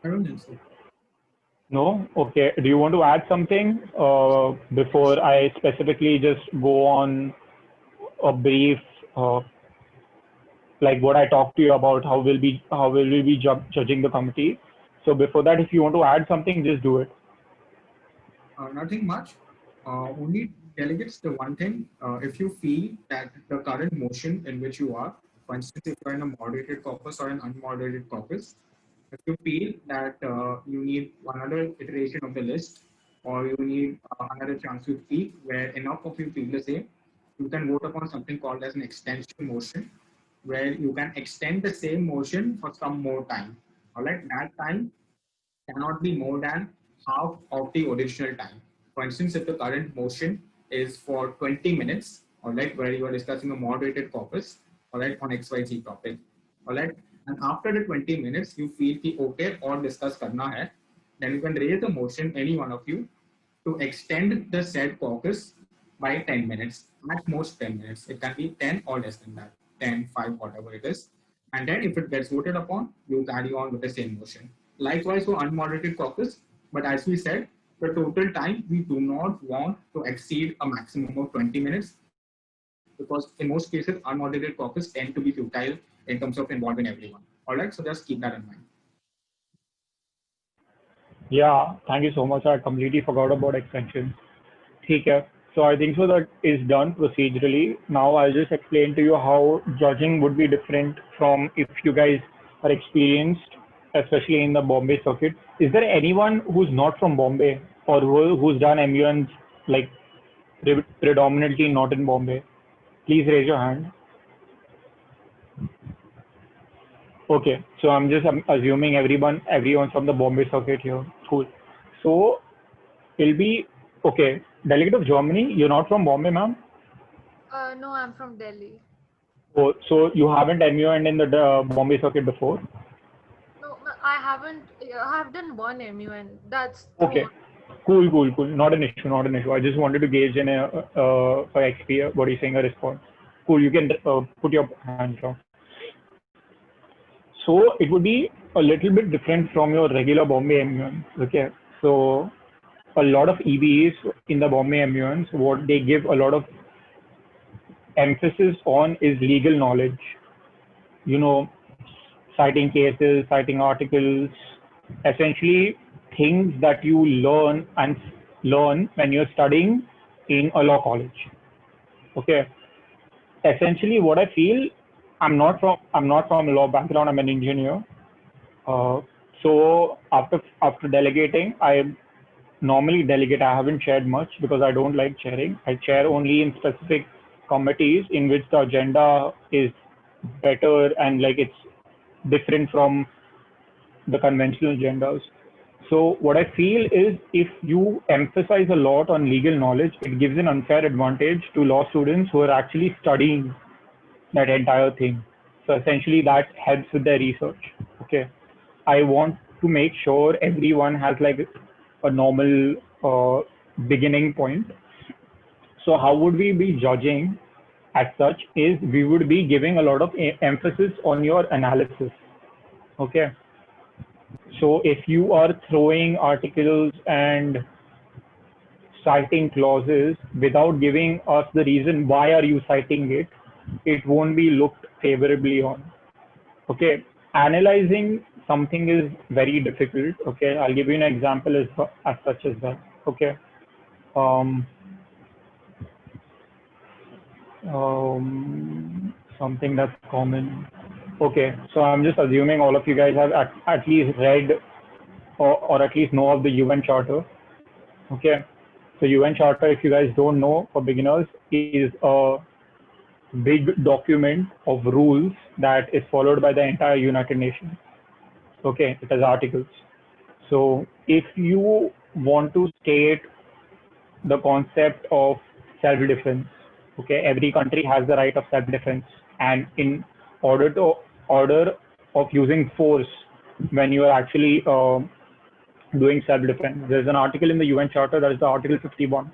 I don't think so. No? Okay. Do you want to add something before I specifically just go on a brief, like what I talked to you about, how will we be judging the committee? So before that, if you want to add something, just do it. Nothing much. Only delegates the one thing. If you feel that the current motion in which you are, for instance, if you're in a moderated caucus or an unmoderated caucus, if you feel that you need another iteration of the list or you need another chance to speak where enough of you feel the same, you can vote upon something called as an extension motion, where you can extend the same motion for some more time. All right, that time cannot be more than half of the original time. For instance, if the current motion is for 20 minutes, all right, where you are discussing a moderated caucus, all right, on XYZ topic, all right, and after the 20 minutes, you feel ki okay or discuss karna hai, then you can raise the motion, any one of you, to extend the said caucus by 10 minutes, at most 10 minutes. It can be 10 or less than that, 10, 5, whatever it is. And then if it gets voted upon, you carry on with the same motion. Likewise for unmoderated caucus, but as we said, the total time we do not want to exceed a maximum of 20 minutes because in most cases, unmoderated caucus tend to be futile in terms of involving everyone. All right, so just keep that in mind. Yeah, thank you so much. I completely forgot about extensions. Okay. So I think so that is done procedurally. Now I'll just explain to you how judging would be different from if you guys are experienced, especially in the Bombay circuit. Is there anyone who's not from Bombay or who's done MUNs like predominantly not in Bombay? Please raise your hand. Okay, so I'm just assuming everyone's from the Bombay circuit here. Cool. So it'll be okay. Delegate of Germany, you're not from Bombay, ma'am? No, I'm from Delhi. Oh, so you haven't MUN in the Bombay circuit before? No, I haven't. I have done one MUN. That's Okay. Cool. Not an issue. I just wanted to gauge in a XP, what are you saying, a response. Cool, you can put your hands down. So it would be a little bit different from your regular Bombay MUNs. Okay. So a lot of EBs in the Bombay MUNs, what they give a lot of emphasis on is legal knowledge. You know, citing cases, citing articles, essentially things that you learn when you're studying in a law college. Okay. Essentially, what I feel, I'm not from a law background. I'm an engineer. So after delegating, I normally delegate. I haven't chaired much because I don't like chairing. I chair only in specific committees in which the agenda is better and like it's different from the conventional agendas. So what I feel is if you emphasize a lot on legal knowledge, it gives an unfair advantage to law students who are actually studying that entire thing. So essentially that helps with their research. Okay. I want to make sure everyone has like a normal beginning point. So how would we be judging as such is we would be giving a lot of emphasis on your analysis. Okay. So if you are throwing articles and citing clauses without giving us the reason why are you citing it, it won't be looked favorably on. Okay. Analyzing something is very difficult. Okay. I'll give you an example as such as that. Okay. Something that's common. Okay, so I'm just assuming all of you guys have at least read or at least know of the UN Charter. Okay, so UN Charter, if you guys don't know, for beginners, is a big document of rules that is followed by the entire United Nations. Okay, it has articles. So if you want to state the concept of self-defense, okay, every country has the right of self-defense, and in order of using force when you are actually doing self-defense, there's an article in the UN Charter that is the Article 51.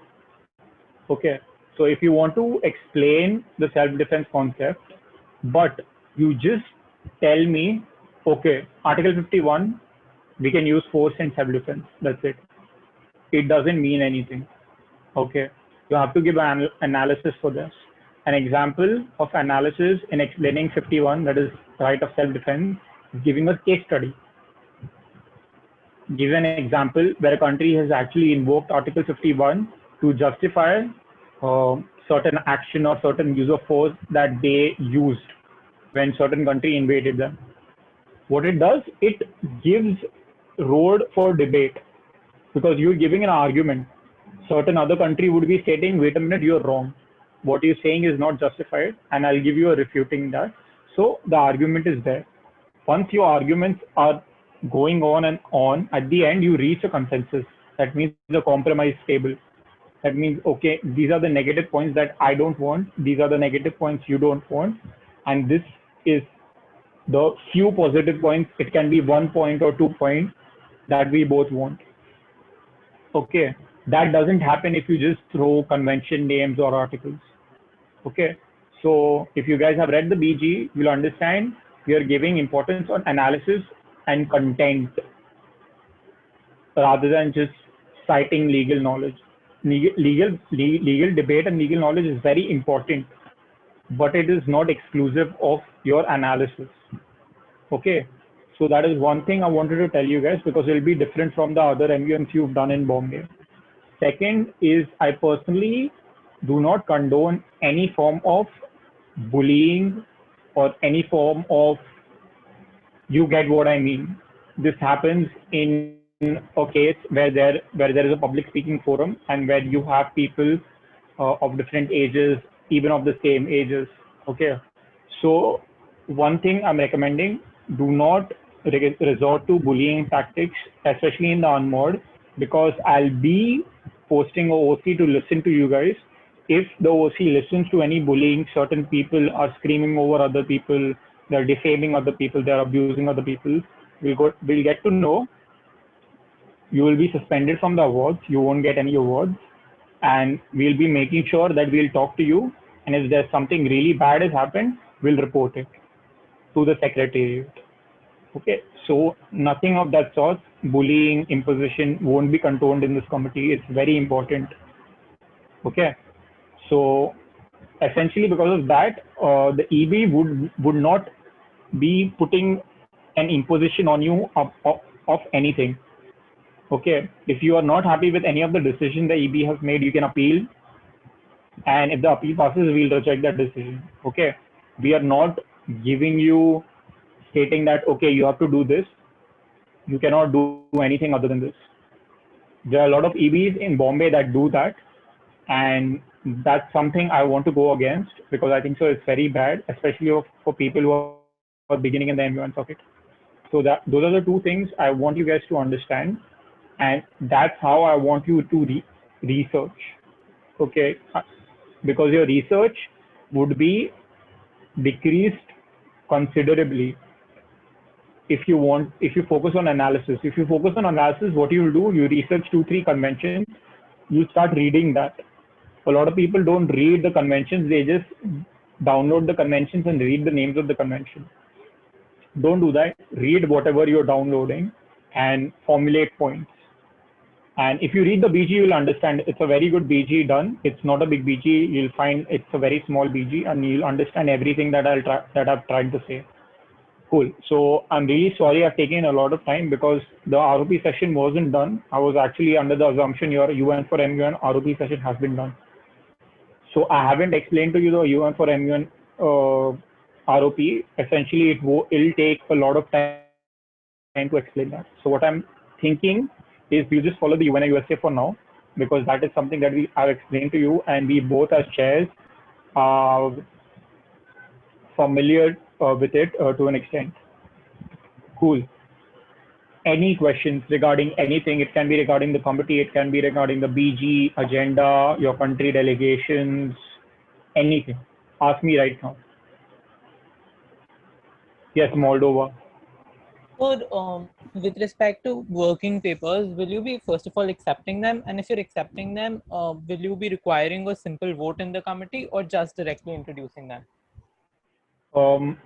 Okay, so if you want to explain the self-defense concept, but you just tell me, okay, Article 51, we can use force in self-defense. That's it. It doesn't mean anything. Okay, you have to give an analysis for this. An example of analysis in explaining 51, that is right of self-defense, is giving a case study. give an example where a country has actually invoked Article 51 to justify certain action or certain use of force that they used when certain country invaded them. What it does, it gives road for debate because you're giving an argument. Certain other country would be stating, wait a minute, you're wrong. What you're saying is not justified, and I'll give you a refuting that. So the argument is there. Once your arguments are going on and on, at the end you reach a consensus. That means the compromise table. That means, okay, these are the negative points that I don't want. These are the negative points you don't want. And this is the few positive points. It can be 1 point or 2 points that we both want. Okay, that doesn't happen if you just throw convention names or articles. Okay, so if you guys have read the BG, you'll understand we are giving importance on analysis and content rather than just citing legal knowledge. Legal debate and legal knowledge is very important, but it is not exclusive of your analysis. Okay, so that is one thing I wanted to tell you guys because it will be different from the other MUNs you've done in Bombay. Second is I personally do not condone any form of bullying or any form of, you get what I mean. This happens in a case where there is a public speaking forum and where you have people of different ages, even of the same ages. Okay, so one thing I'm recommending, do not resort to bullying tactics, especially in the unmod, because I'll be posting a OC to listen to you guys. If the OC listens to any bullying, certain people are screaming over other people, they're defaming other people, they're abusing other people, we'll get to know. You will be suspended from the awards. You won't get any awards. And we'll be making sure that we'll talk to you. And if there's something really bad has happened, we'll report it to the secretariat. Okay, so nothing of that sort, bullying, imposition won't be condoned in this committee. It's very important. Okay, so essentially because of that, the EB would not be putting an imposition on you of anything. Okay, if you are not happy with any of the decision the EB has made, you can appeal. And if the appeal passes, we'll reject that decision. Okay, we are not giving you stating that, okay, you have to do this. You cannot do anything other than this. There are a lot of EBs in Bombay that do that. And that's something I want to go against because I think so it's very bad, especially for people who are beginning in the MUN circuit. So those are the two things I want you guys to understand. And that's how I want you to research. Okay, because your research would be decreased considerably if you focus on analysis. If you focus on analysis, what you will do, you research 2-3 conventions, you start reading that. A lot of people don't read the conventions, they just download the conventions and read the names of the convention. Don't do that. Read whatever you're downloading and formulate points. And if you read the BG, you'll understand it's a very good BG done. It's not a big BG. You'll find it's a very small BG and you'll understand everything that I've tried to say. Cool. So I'm really sorry I've taken a lot of time because the ROP session wasn't done. I was actually under the assumption your UN for MUN ROP session has been done. So I haven't explained to you the UN for MUN ROP. Essentially, it'll take a lot of time to explain that. So what I'm thinking is we'll just follow the UN USA for now because that is something that I've explained to you and we both as chairs are familiar with it to an extent. Cool. Any questions regarding anything? It can be regarding the committee, it can be regarding the BG, agenda, your country delegations, anything. Ask me right now. Yes, Moldova. So, with respect to working papers, will you be first of all accepting them? And if you're accepting them, will you be requiring a simple vote in the committee or just directly introducing them?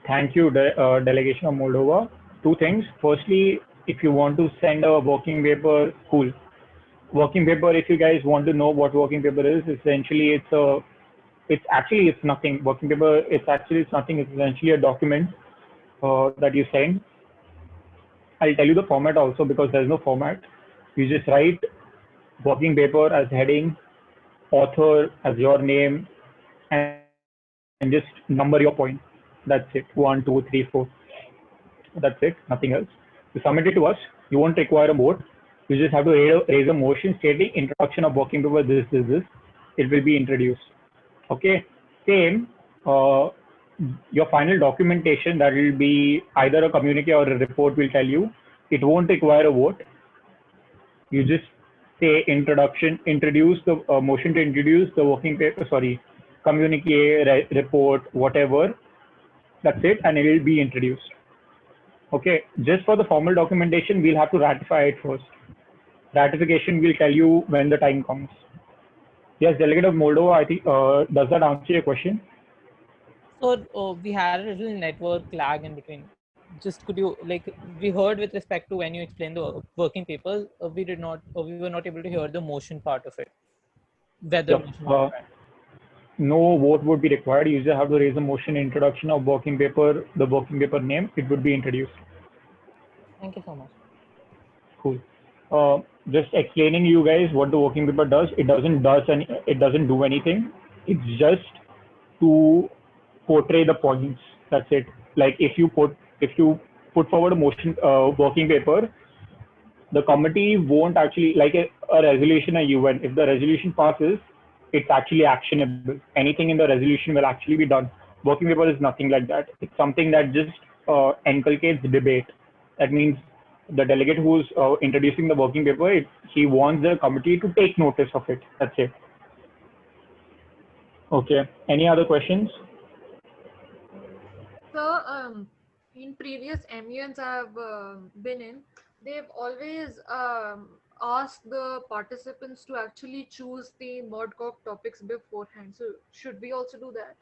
Thank you, Delegation of Moldova. Two things. Firstly, if you want to send a working paper, cool. Working paper, if you guys want to know what working paper is, essentially it's nothing. Working paper, it's nothing. It's essentially a document that you send. I'll tell you the format also because there's no format. You just write working paper as heading, author as your name, and just number your points. That's it. 1, 2, 3, 4. That's it. Nothing else. You submit it to us. You won't require a vote. You just have to raise a motion stating introduction of working paper this. It will be introduced. Okay. Same. Your final documentation, that will be either a communique or a report, will tell you. It won't require a vote. You just say introduce the motion to introduce the working paper, communique, report, whatever. That's it, and it will be introduced. Okay, just for the formal documentation, we'll have to ratify it first. Ratification will tell you when the time comes. Yes, Delegate of Moldova, I think, does that answer your question? So we had a little network lag in between. Just could you, like, we heard with respect to when you explained the working papers, we were not able to hear the motion part of it. Whether Yep. motion No vote would be required. You just have to raise a motion introduction of working paper, the working paper name. It would be introduced. Thank you so much. Cool. Just explaining you guys what the working paper does. It doesn't do anything. It's just to portray the points. That's it. Like if you put forward a motion working paper, the committee won't actually, like a resolution, a UN. If the resolution passes, it's actually actionable. Anything in the resolution will actually be done. Working paper is nothing like that. It's something that just inculcates debate. That means the delegate who's introducing the working paper, he wants the committee to take notice of it. That's it. Okay. Any other questions? So, in previous MUNs I've been in, they've always asked the participants to actually choose the ModCock topics beforehand. So, should we also do that?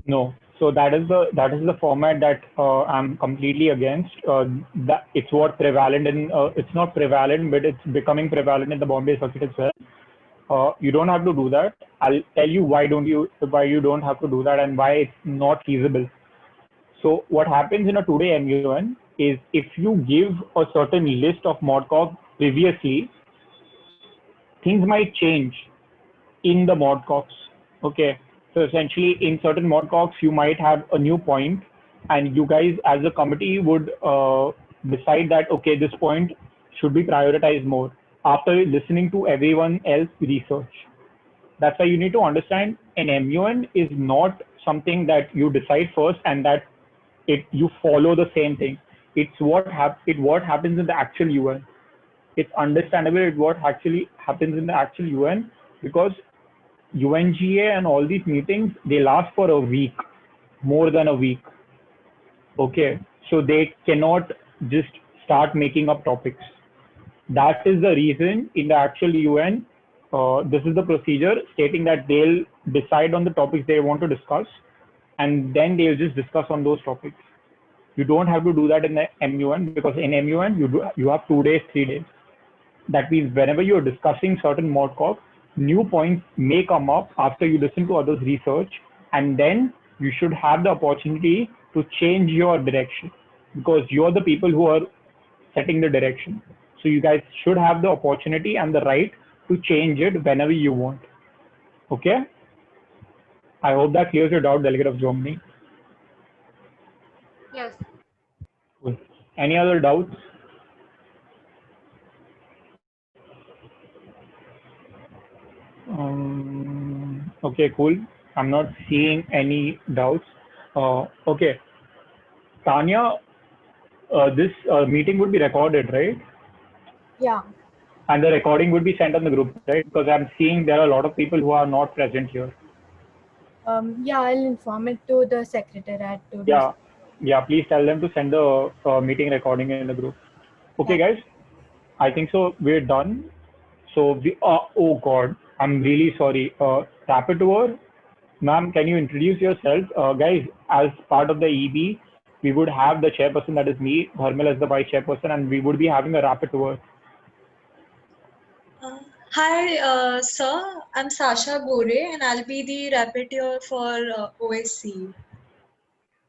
No. So that is the format that I'm completely against. That it's what prevalent in. It's not prevalent, but it's becoming prevalent in the Bombay circuit as well. You don't have to do that. I'll tell you why you don't have to do that and why it's not feasible. So what happens in a today MUN is if you give a certain list of ModCock previously, things might change in the ModCocks. Okay. So essentially in certain ModCocks, you might have a new point and you guys as a committee would decide that, okay, this point should be prioritized more after listening to everyone else research. That's why you need to understand an MUN is not something that you decide first and that you follow the same thing. It's what happens in the actual UN. It's understandable what actually happens in the actual UN because UNGA and all these meetings, they last for a week, more than a week. Okay, so they cannot just start making up topics. That is the reason in the actual UN, this is the procedure stating that they'll decide on the topics they want to discuss and then they'll just discuss on those topics. You don't have to do that in the MUN because in MUN you have 2 days, 3 days. That means whenever you're discussing certain ModCock, new points may come up after you listen to others' research, and then you should have the opportunity to change your direction because you're the people who are setting the direction. So you guys should have the opportunity and the right to change it whenever you want. Okay? I hope that clears your doubt, Delegate of Germany. Yes. Cool. Any other doubts? Okay, cool. I'm not seeing any doubts. Okay. Tanya, this meeting would be recorded, right? Yeah. And the recording would be sent on the group, right? Because I'm seeing there are a lot of people who are not present here. Yeah, I'll inform it to the secretariat to do. Yeah. Please tell them to send the meeting recording in the group. Okay, guys. I think so. We're done. So we oh God, I'm really sorry. Rapporteur, ma'am, can you introduce yourself? Guys, as part of the EB, we would have the chairperson, that is me, Dharmil as the vice chairperson, and we would be having a rapporteur. Hi, sir. I'm Sasha Gore, and I'll be the rapporteur for OSC.